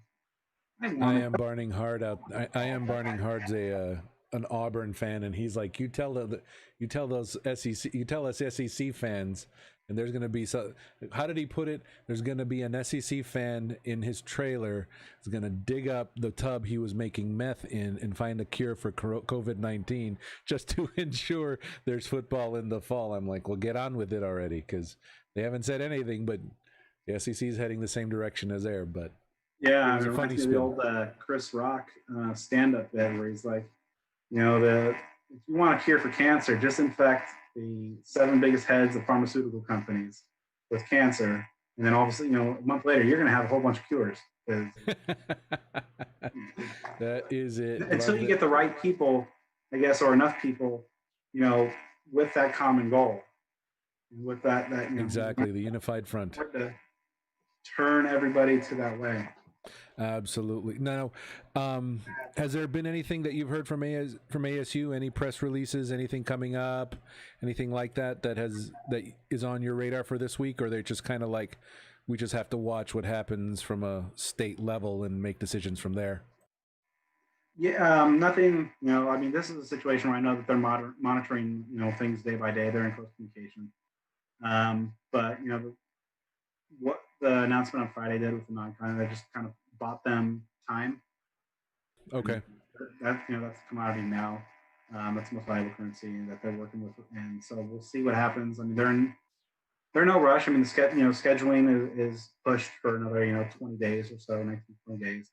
I I want it. am Barning Hard out. I am Barning Hard's a an Auburn fan, and he's like, you tell those SEC, you tell us SEC fans, and there's going to be so. How did he put it? There's going to be an SEC fan in his trailer. Is going to dig up the tub he was making meth in and find a cure for COVID-19 just to ensure there's football in the fall. I'm like, well, get on with it already, because they haven't said anything, but the SEC is heading the same direction as there, but. It Yeah, it was a funny reminds me of the spin. old Chris Rock stand-up bit where he's like, the if you want a cure for cancer, disinfect the 7 biggest heads of pharmaceutical companies with cancer, and then obviously, a month later, you're going to have a whole bunch of cures. That is it. Until Love you it. get the right people, I guess, or enough people, with that common goal, with that Exactly. The unified front. to turn everybody to that way. Absolutely. Now, has there been anything that you've heard from ASU? Any press releases? Anything coming up? Anything like that that is on your radar for this week? Or they're just kind of like, we just have to watch what happens from a state level and make decisions from there? Yeah, nothing. I mean, this is a situation where I know that they're monitoring, things day by day. They're in close communication. But what the announcement on Friday did with the non-con, they just kind of bought them time. Okay. And that's a commodity now. That's the most valuable currency that they're working with, and so we'll see what happens. I mean, they're no rush. I mean, scheduling is pushed for another 20 days or so, 19, 20 days.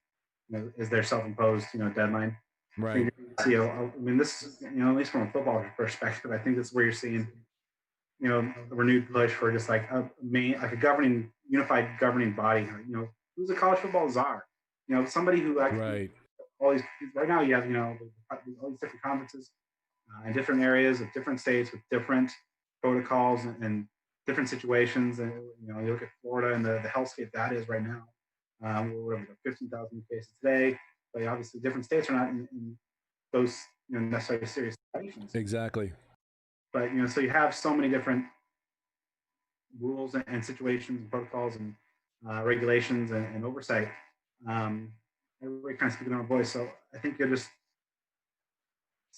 Is their self-imposed deadline. Right. See, I mean, this at least from a football perspective, I think this is where you're seeing a renewed push for just like a unified governing body. Who's a college football czar? Somebody who actually Right. all these right now you have all these different conferences in different areas of different states with different protocols and different situations. And you look at Florida and the hellscape that is right now. We're 15,000 cases today, but obviously different states are not in those necessarily serious situations. Exactly. But so you have so many different rules and situations and protocols and regulations and oversight. Everybody kind of speaking their own voice. So I think you'll just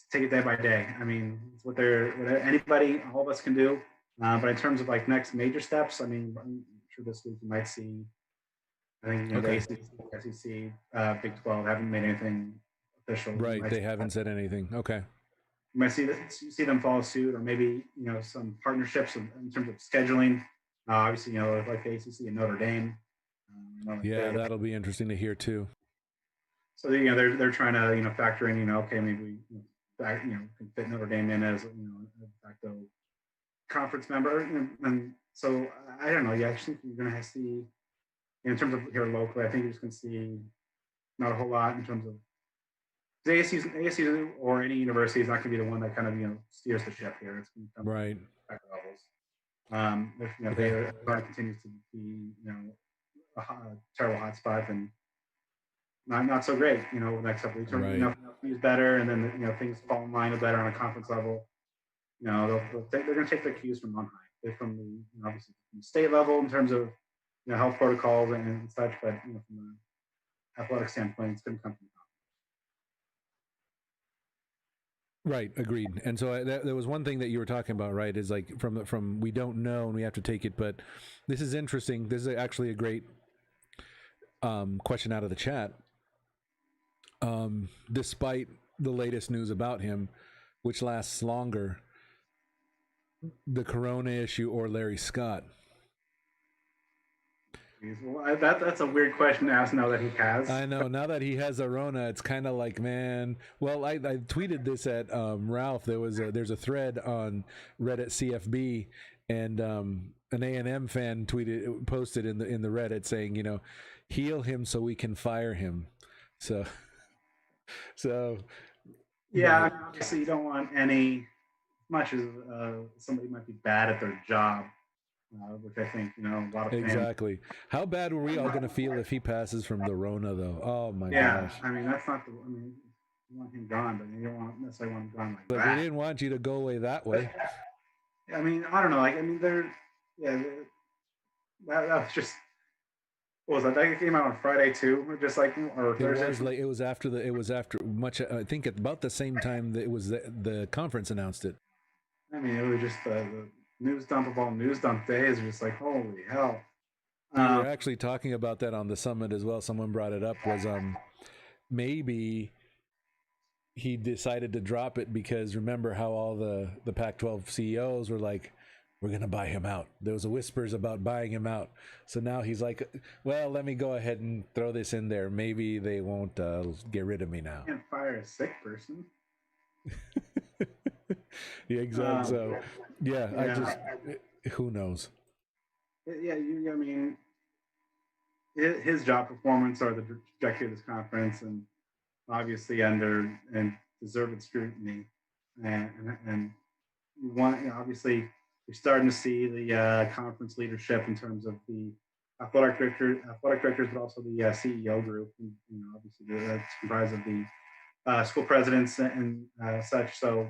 take it day by day. I mean, it's what anybody, all of us can do. But in terms of like next major steps, I mean, I'm sure this week you might see. I think the ACC, SEC, Big 12 haven't made anything official. Right. They haven't said anything. Okay. You might see them follow suit, or maybe some partnerships in terms of scheduling. Obviously, like the ACC and Notre Dame. Yeah, that'll be interesting to hear too. So they're trying to factor in okay, maybe we can fit Notre Dame in as a facto conference member, and so I don't know. Yeah, I think you're going to see in terms of here locally. I think you're just going to see not a whole lot in terms of ASU or any university is not going to be the one that kind of steers the ship here. It's going to come right back levels. If they continues to be a terrible hotspot, then not so great. The next couple of weeks, right. Use better, and then things fall in line better on a conference level. They're going to take their cues from on high, from the obviously from the state level in terms of health protocols and such, but from an athletic standpoint, it's going to come from. Right, agreed. And so there was one thing that you were talking about, right? Is like from we don't know and we have to take it, but this is interesting. This is actually a great question out of the chat. Despite the latest news about him, which lasts longer, the Corona issue or Larry Scott? Well, that's a weird question to ask now that he has. I know. Now that he has a Rona, it's kind of like, man. Well, I tweeted this at Ralph. There's a thread on Reddit CFB, and an A&M fan posted in the Reddit saying, heal him so we can fire him. So yeah, obviously you don't want any much as somebody might be bad at their job. which I think a lot of fans. Exactly. How bad were we all going to feel if he passes from the Rona, though? Oh my Yeah, gosh! I mean that's not the. I mean, you want him gone, but you don't necessarily want him gone like Like we that. didn't want you to go away that way. I mean, I don't know. Like, I mean, yeah, that was just. What was that? That came out on Friday too, just like or It Thursday. was like it was after the it was after much. I think at about the same time that it was the conference announced it. I mean, it was just the news dump of all news dump days. It was just like, holy hell. We were actually talking about that on the summit as well. Someone brought it up. Was maybe he decided to drop it because remember how all the Pac-12 CEOs were like, we're going to buy him out. There was whispers about buying him out. So now he's like, well, let me go ahead and throw this in there. Maybe they won't get rid of me now. You can't fire a sick person. Yeah, exactly. So, yeah, I just, who knows? Yeah, I mean, his job performance or the trajectory of this conference, and obviously under and deserved scrutiny, and obviously you're starting to see the conference leadership in terms of the athletic directors, but also the CEO group, and obviously that's comprised of the school presidents and such. So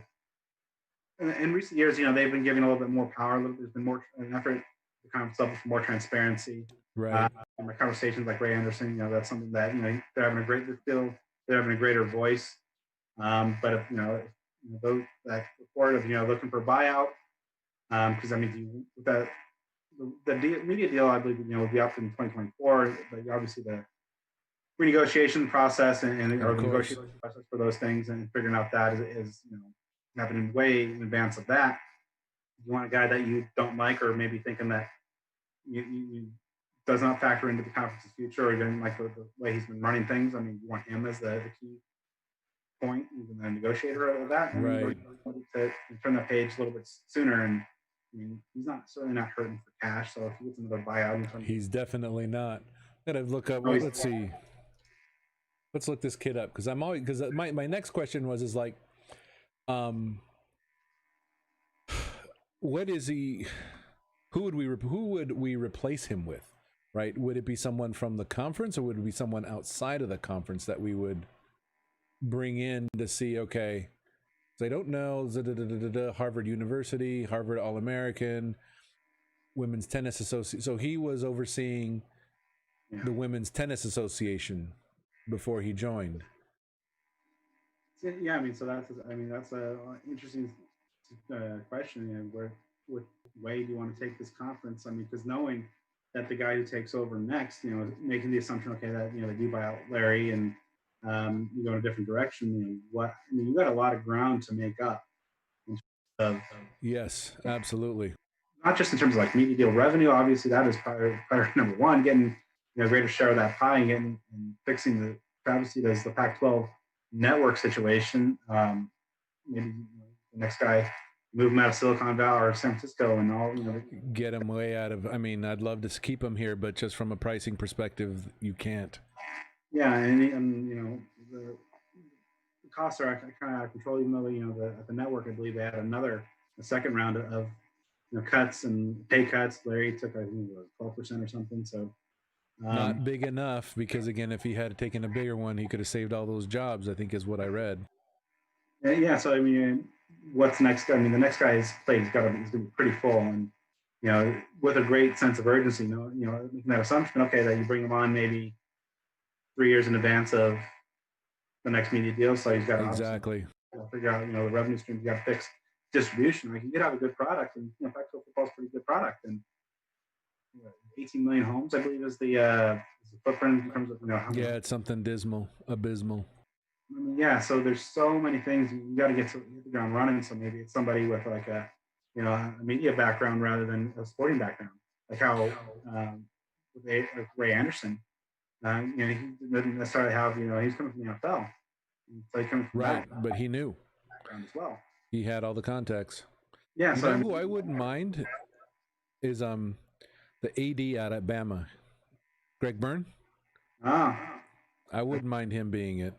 in recent years, they've been giving a little bit more power. There's been more an effort to conference level for more transparency. Right. In my conversations like Ray Anderson, that's something that they're having a great deal. They're having a greater voice. But if those that report of looking for buyout, because I mean the media deal I believe will be up in 2024. But obviously the renegotiation process or the negotiation process for those things and figuring out that is happening way in advance of that. If you want a guy that you don't like, or maybe thinking that you does not factor into the conference's future, or didn't like the way he's been running things. I mean, you want him as the key point, even the negotiator of that. Right. To turn the page a little bit sooner. And I mean, he's certainly not hurting for cash. So if he gets another buyout, he's definitely not. Gotta look up. Let's see. Let's look this kid up because I'm always because my next question is like, what is he? Who would we replace him with? Right? Would it be someone from the conference, or would it be someone outside of the conference that we would bring in to see? Okay, so I don't know. Harvard University, Harvard All-American, Women's Tennis Association. So he was overseeing the Women's Tennis Association before he joined. Yeah, I mean, so that's a interesting question. What way do you want to take this conference? I mean, because knowing that the guy who takes over next, making the assumption, okay, that they do buy out Larry and you go in a different direction. You got a lot of ground to make up. Yes, absolutely. Not just in terms of like media deal revenue. Obviously, that is priority number one. Getting a greater share of that pie and fixing the travesty that is the Pac-12 network situation. Maybe the next guy move him out of Silicon Valley or San Francisco and all. Get him way out of. I mean, I'd love to keep him here, but just from a pricing perspective, you can't. Yeah, and the costs are kind of out of control. Even though at the network, I believe they had a second round of cuts and pay cuts. Larry took, I think, 12% or something. So not big enough, because again, if he had taken a bigger one, he could have saved all those jobs, I think is what I read. Yeah. So I mean, what's next? I mean, the next guy's plate he's going to be pretty full, and with a great sense of urgency. Making that assumption, okay, that you bring him on maybe 3 years in advance of the next media deal. So he's got to exactly figure out the revenue stream. You got to fix distribution. Like, you could have a good product, and Pac-12 football is a pretty good product, and 18 million homes, I believe, is the footprint in terms of yeah, it's something abysmal. I mean, yeah, so there's so many things you got to hit the ground running. So maybe it's somebody with like a media background rather than a sporting background, like how with Ray Anderson. He didn't necessarily have he's coming from the NFL, so he comes from right, but he knew background as well. He had all the contacts. Yeah, so who I wouldn't mind is the AD out of Bama, Greg Byrne. I wouldn't mind him being it.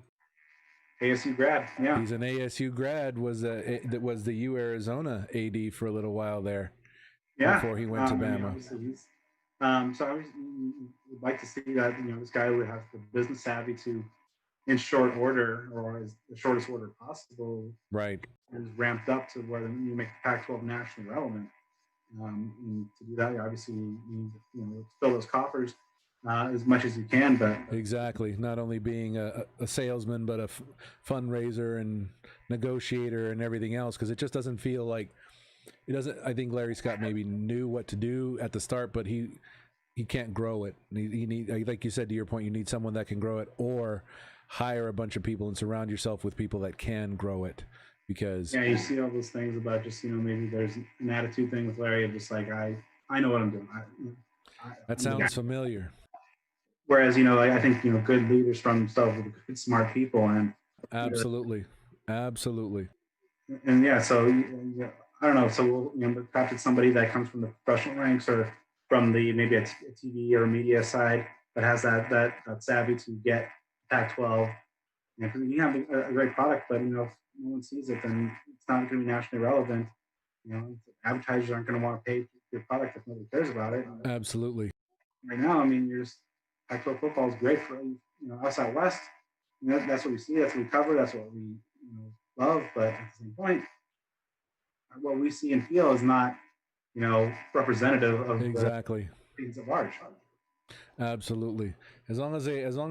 ASU grad, yeah. He's an ASU grad. That was the U Arizona AD for a little while there. Yeah. before he went to I mean, Bama. obviously he's. So I would like to see that this guy would have the business savvy to, in short order or as the shortest order possible, Right. is ramped up to where you make the Pac-12 nationally relevant. And to do that, obviously, you need to, fill those coffers as much as you can. But Exactly. Not only being a salesman, but a fundraiser and negotiator and everything else, because it just doesn't feel like it doesn't. I think Larry Scott maybe knew what to do at the start, but he can't grow it. You need, like you said, to your point, you need someone that can grow it, or hire a bunch of people and surround yourself with people that can grow it. Because yeah, you see all those things about just maybe there's an attitude thing with Larry of just like I know what I'm doing. that I'm the guy. sounds familiar. Whereas I think good leaders surround themselves with good, smart people, and Absolutely, absolutely. and yeah, so I don't know. So perhaps it's somebody that comes from the professional ranks or from the maybe a TV or media side that has that savvy to get Pac-12. Because you have a great product, but if no one sees it, then it's not going to be nationally relevant. Advertisers aren't going to want to pay for your product if nobody cares about it. Absolutely. Right now, I mean, Pac-12 football is great for us out west. That's what we see. That's what we cover. That's what we love. But at the same point, what we see and feel is not representative of Exactly. the things at large. Absolutely. As long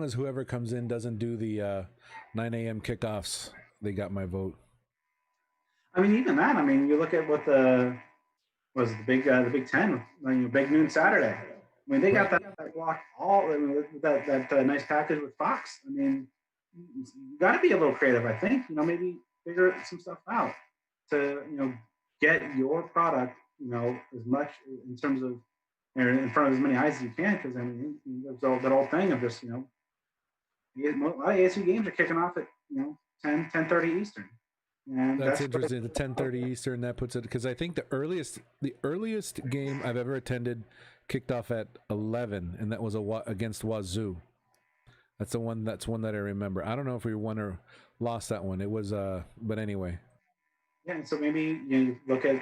as whoever comes in doesn't do the 9 a.m. kickoffs, they got my vote. I mean, even that. I mean, you look at what was the Big Ten, Big Noon Saturday. I mean, they got that block all. I mean, that nice package with Fox. I mean, you got to be a little creative. I think maybe figure some stuff out to get your product as much in terms of in front of as many eyes as you can. Because I mean, there's that old thing of just a lot of ASU games are kicking off at 10:30 Eastern. And That's interesting. The 10:30 Eastern, that puts it, because I think the earliest game I've ever attended kicked off at 11, and that was against Wazoo. That's one that I remember. I don't know if we won or lost that one. It was but anyway. Yeah, and so maybe you look at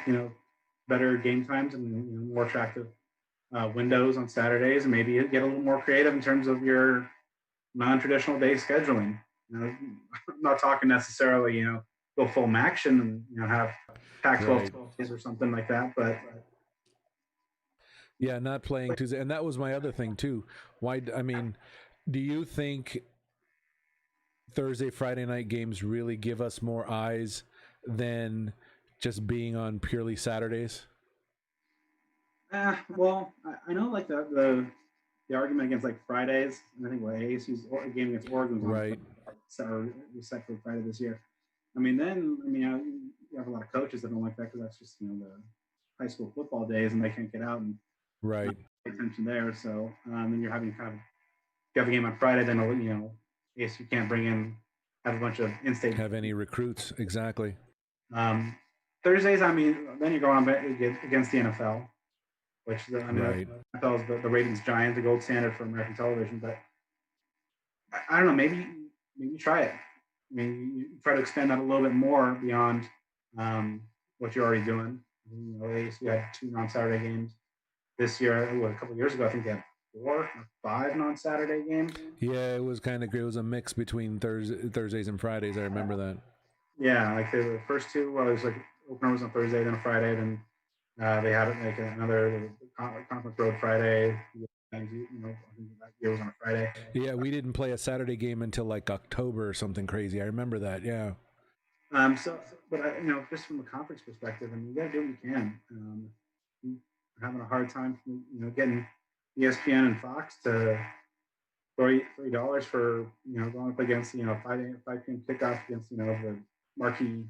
better game times and more attractive windows on Saturdays, and maybe get a little more creative in terms of your non-traditional day scheduling. I'm not talking necessarily go full action and have Pac-12 days or something like that, but yeah, not playing Tuesday, and that was my other thing too. Why? I mean, do you think Thursday, Friday night games really give us more eyes than just being on purely Saturdays? well, I know like the argument against like Fridays, and I think what ASU's game against Oregon was was set for Friday this year. I mean, you have a lot of coaches that don't like that because that's just the high school football days, and they can't get out and pay attention there. So then you're having you have a game on Friday, then ASU can't have a bunch of in-state have any recruits exactly. Thursdays, I mean, then you're going against the NFL, which NFL is the ratings giant, the gold standard for American television. But I don't know, maybe try it. I mean, you try to expand that a little bit more beyond what you're already doing. ASU had 2 non-Saturday games this year. A couple of years ago, I think they had 4 or 5 non-Saturday games. Yeah, it was kind of great. It was a mix between Thursdays and Fridays. I remember that. Yeah, like the first 2, it was like opener was on Thursday, then a Friday, then they had like another conference road Friday. I think that year was on a Friday. Yeah, we didn't play a Saturday game until like October or something crazy. I remember that. Yeah. But just from a conference perspective, I mean, you got to do what you can. You're having a hard time, getting ESPN and Fox to $3 for going up against 5 p.m. kickoff against the marquee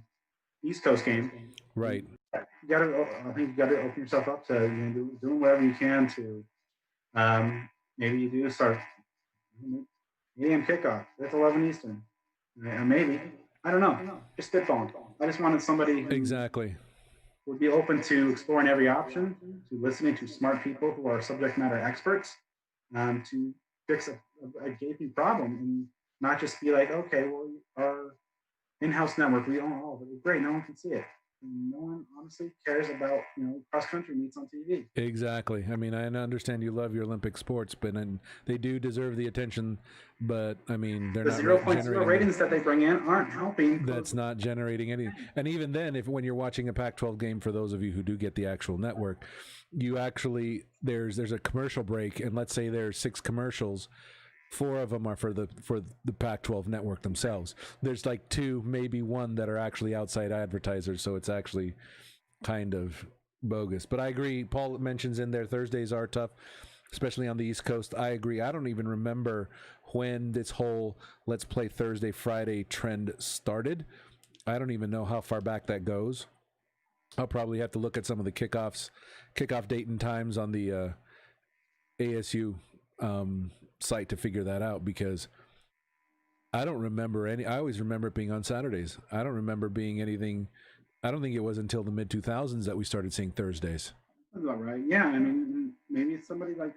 East Coast game. Right. I think you got to open yourself up to doing whatever you can to maybe you do start 8 a.m. kickoff. That's 11 Eastern. Maybe. I don't know. Just spitballing. I just wanted somebody who would be open to exploring every option, to listening to smart people who are subject matter experts, to fix a gaping problem and not just be like, okay, well, our in-house network, we own all of it. Great, no one can see it. no one honestly cares about cross country meets on TV. Exactly. I mean, I understand you love your Olympic sports, but and they do deserve the attention. But I mean, they're The not 0.0 generating. ratings that they bring in aren't helping. That's not generating any. And even then, if when you're watching a Pac-12 game, for those of you who do get the actual network, you actually there's a commercial break, and let's say there's 6 commercials. 4 of them are for the Pac-12 network themselves. There's like 2, maybe 1 that are actually outside advertisers, so it's actually kind of bogus. But I agree. Paul mentions in there Thursdays are tough, especially on the East Coast. I agree. I don't even remember when this whole let's play Thursday, Friday trend started. I don't even know how far back that goes. I'll probably have to look at some of the kickoff date and times on the ASU site to figure that out, because I don't remember any. I always remember it being on Saturdays. I don't remember being anything. I don't think it was until the mid 2000s that we started seeing Thursdays. That's about right. Yeah, I mean, maybe it's somebody like,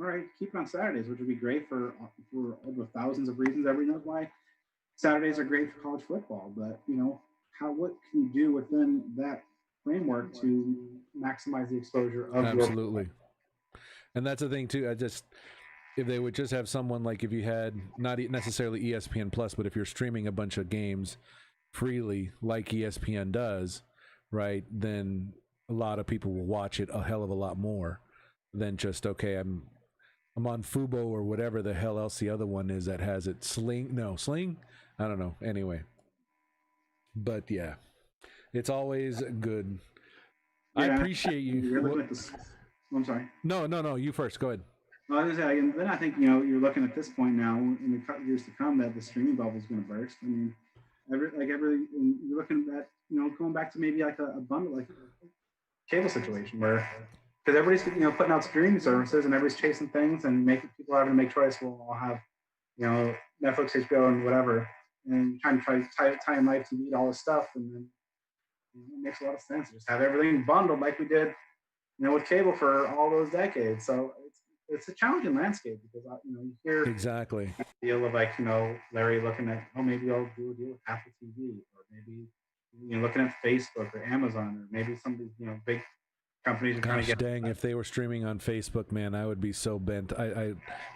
all right, keep it on Saturdays, which would be great for over thousands of reasons. Everybody knows why Saturdays are great for college football, but what can you do within that framework to maximize the exposure of Absolutely. And that's the thing too. If they would just have someone like, if you had not necessarily ESPN Plus, but if you're streaming a bunch of games freely like ESPN does, right, then a lot of people will watch it a hell of a lot more than just, okay, I'm on Fubo or whatever the hell else the other one is that has it. Sling? I don't know. Anyway, but yeah, it's always good. Yeah, I appreciate you. You're looking at this. I'm sorry. No. You first. Go ahead. Well, and then I think you're looking at this point now in the years to come that the streaming bubble is going to burst. I mean, you're looking at going back to maybe like a bundle, like a cable situation where, because everybody's putting out streaming services and everybody's chasing things and people having to make choice. Well, I'll have Netflix, HBO, and whatever, and trying to tie in live TV to all this stuff, and then it makes a lot of sense. Just have everything bundled like we did with cable for all those decades. So it's a challenging landscape because you hear exactly the deal of like Larry looking at, oh, maybe I'll do a deal with Apple TV, or maybe looking at Facebook or Amazon, or maybe some of these big companies are trying to get. Dang, if they were streaming on Facebook, man, I would be so bent.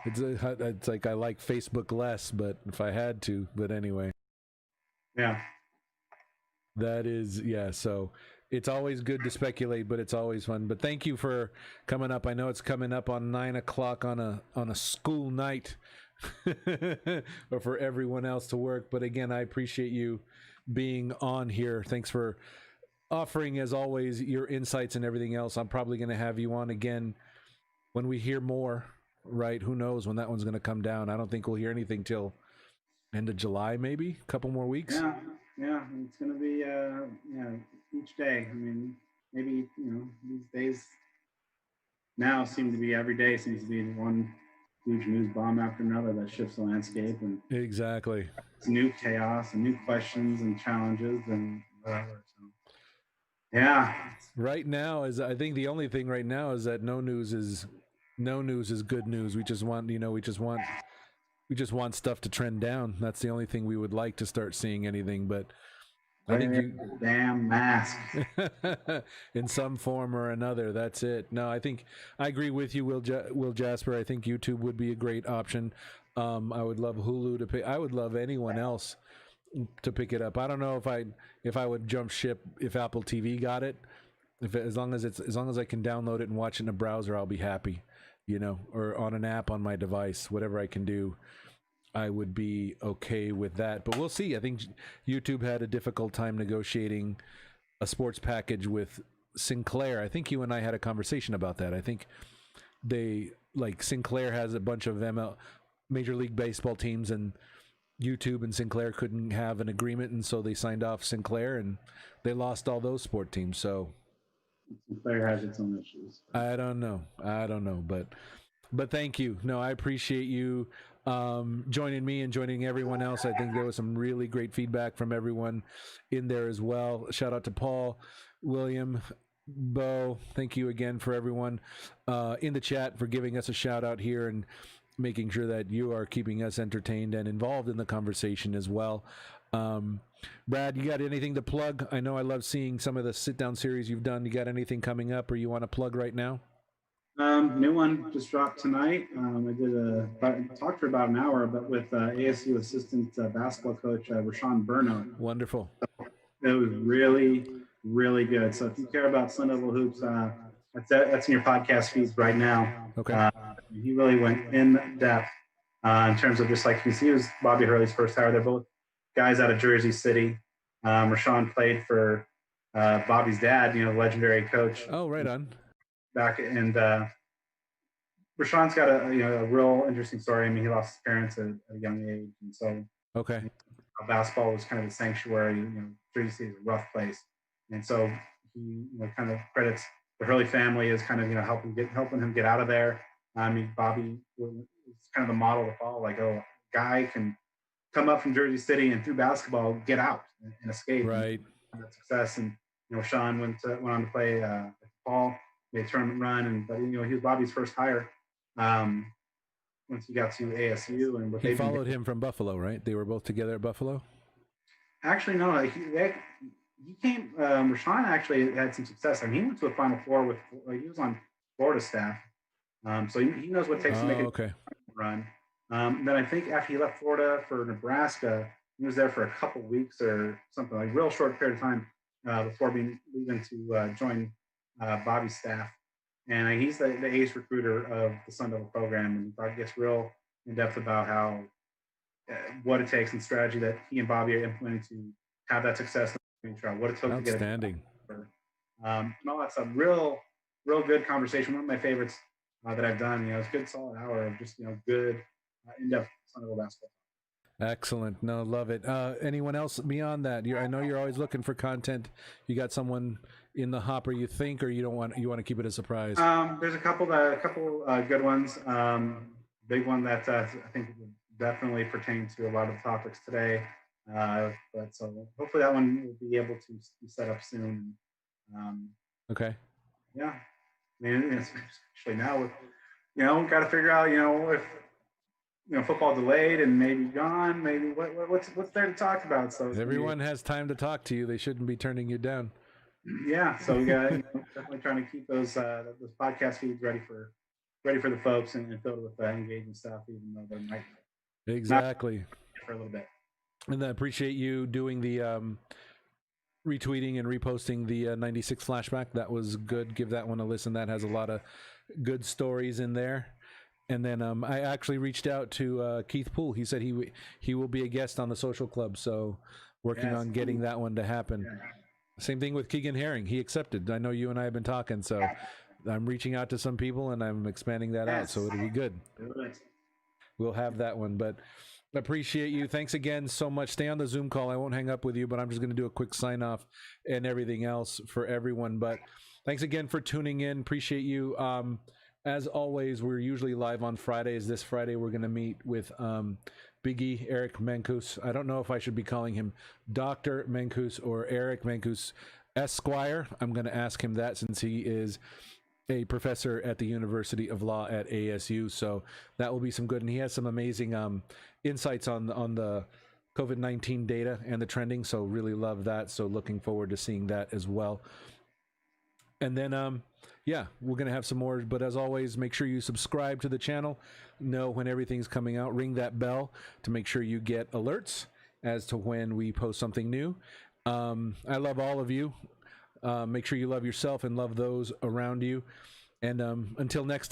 It's like I like Facebook less, but if I had to, but anyway. Yeah. That is, yeah. So it's always good to speculate, but it's always fun. But thank you for coming up. I know it's coming up on 9:00 on a school night, or for everyone else to work. But again, I appreciate you being on here. Thanks for offering, as always, your insights and everything else. I'm probably going to have you on again when we hear more. Right? Who knows when that one's going to come down? I don't think we'll hear anything till end of July, maybe a couple more weeks. Yeah, it's going to be each day. I mean, maybe these days now seem to be every day seems to be one huge news bomb after another that shifts the landscape, and exactly, it's new chaos and new questions and challenges and whatever. So yeah, right now is, I think the only thing right now is that no news is good news. We just want stuff to trend down. That's the only thing we would like to start seeing anything, but I think you damn mask in some form or another. That's it. No, I think I agree with you, Will Jasper. I think YouTube would be a great option. I would love Hulu to pick. I would love anyone else to pick it up. I don't know if I would jump ship if Apple TV got it. As long as I can download it and watch it in a browser, I'll be happy. Or on an app on my device, whatever I can do, I would be okay with that. But we'll see. I think YouTube had a difficult time negotiating a sports package with Sinclair. I think you and I had a conversation about that. I think Sinclair has a bunch of Major League Baseball teams, and YouTube and Sinclair couldn't have an agreement, and so they signed off Sinclair, and they lost all those sport teams. So Sinclair has its own issues. I don't know, but thank you. No, I appreciate you joining me and joining everyone else. I think there was some really great feedback from everyone in there as well. Shout out to Paul, William, Bo. Thank you again for everyone in the chat for giving us a shout out here and making sure that you are keeping us entertained and involved in the conversation as well. Brad, you got anything to plug? I know I love seeing some of the sit down series you've done. You got anything coming up, or you want to plug right now? New one just dropped tonight. Talked for about an hour, but with ASU assistant basketball coach Rashawn Burno. Wonderful. It was really, really good. So if you care about Sun Devil hoops, that's in your podcast feeds right now. Okay. He really went in depth in terms of just like he was Bobby Hurley's first hire. They're both guys out of Jersey City. Rashawn played for Bobby's dad, legendary coach. Oh, right on. Back and Rashawn's got a real interesting story. I mean, he lost his parents at a young age, and so okay, basketball was kind of a sanctuary. Jersey City is a rough place, and so he kind of credits the Hurley family as kind of helping him get out of there. I mean, Bobby was kind of the model to follow. Like, a guy can come up from Jersey City and through basketball get out and escape. Right. And that success, and Sean went on to play at Paul, made a tournament run, but he was Bobby's first hire. Once he got to ASU, and he followed him from Buffalo, right? They were both together at Buffalo. Actually, no. He came. Rashawn actually had some success. I mean, he went to a Final Four he was on Florida staff, so he knows what it takes to make a run. Then I think after he left Florida for Nebraska, he was there for a couple weeks or something, like real short period of time before leaving to join Bobby's staff. And he's the ace recruiter of the Sun Devil program, and gets real in depth about how what it takes and strategy that he and Bobby are implementing to have that success. What it took to get outstanding, and all that stuff. Real good conversation. One of my favorites that I've done. It's a good solid hour of just good in-depth Sun Devil basketball. Excellent. No, love it. Anyone else beyond that? I know you're always looking for content. You got someone in the hopper you think, or you want to keep it a surprise? There's a couple good ones. Big one that I think would definitely pertain to a lot of the topics today. But so hopefully that one will be able to be set up soon. Okay. Yeah. I mean, especially now with, got to figure out, if football delayed and maybe gone, maybe what's there to talk about? So everyone has time to talk to you. They shouldn't be turning you down. Yeah, so we got definitely trying to keep those podcast feeds ready for the folks and filled with engaging stuff, even though they might exactly for a little bit. And I appreciate you doing the retweeting and reposting the 96 flashback. That was good. Give that one a listen. That has a lot of good stories in there. And then I actually reached out to Keith Poole. He said he will be a guest on the Social Club. So working on getting that one to happen. Yeah. Same thing with Keegan Herring. He accepted. I know you and I have been talking, so I'm reaching out to some people and I'm expanding that out. So it'll be good. We'll have that one, but appreciate you. Thanks again so much. Stay on the Zoom call. I won't hang up with you, but I'm just going to do a quick sign off and everything else for everyone. But thanks again for tuning in. Appreciate you. As always, we're usually live on Fridays. This Friday, we're going to meet with Biggie Eric Mankus. I don't know if I should be calling him Dr. Mankus or Eric Mankus Esquire. I'm going to ask him that since he is a professor at the University of Law at ASU. So that will be some good. And he has some amazing insights on the COVID-19 data and the trending. So really love that. So looking forward to seeing that as well. And then, yeah, we're going to have some more. But as always, make sure you subscribe to the channel. Know when everything's coming out. Ring that bell to make sure you get alerts as to when we post something new. I love all of you. Make sure you love yourself and love those around you. And until next time.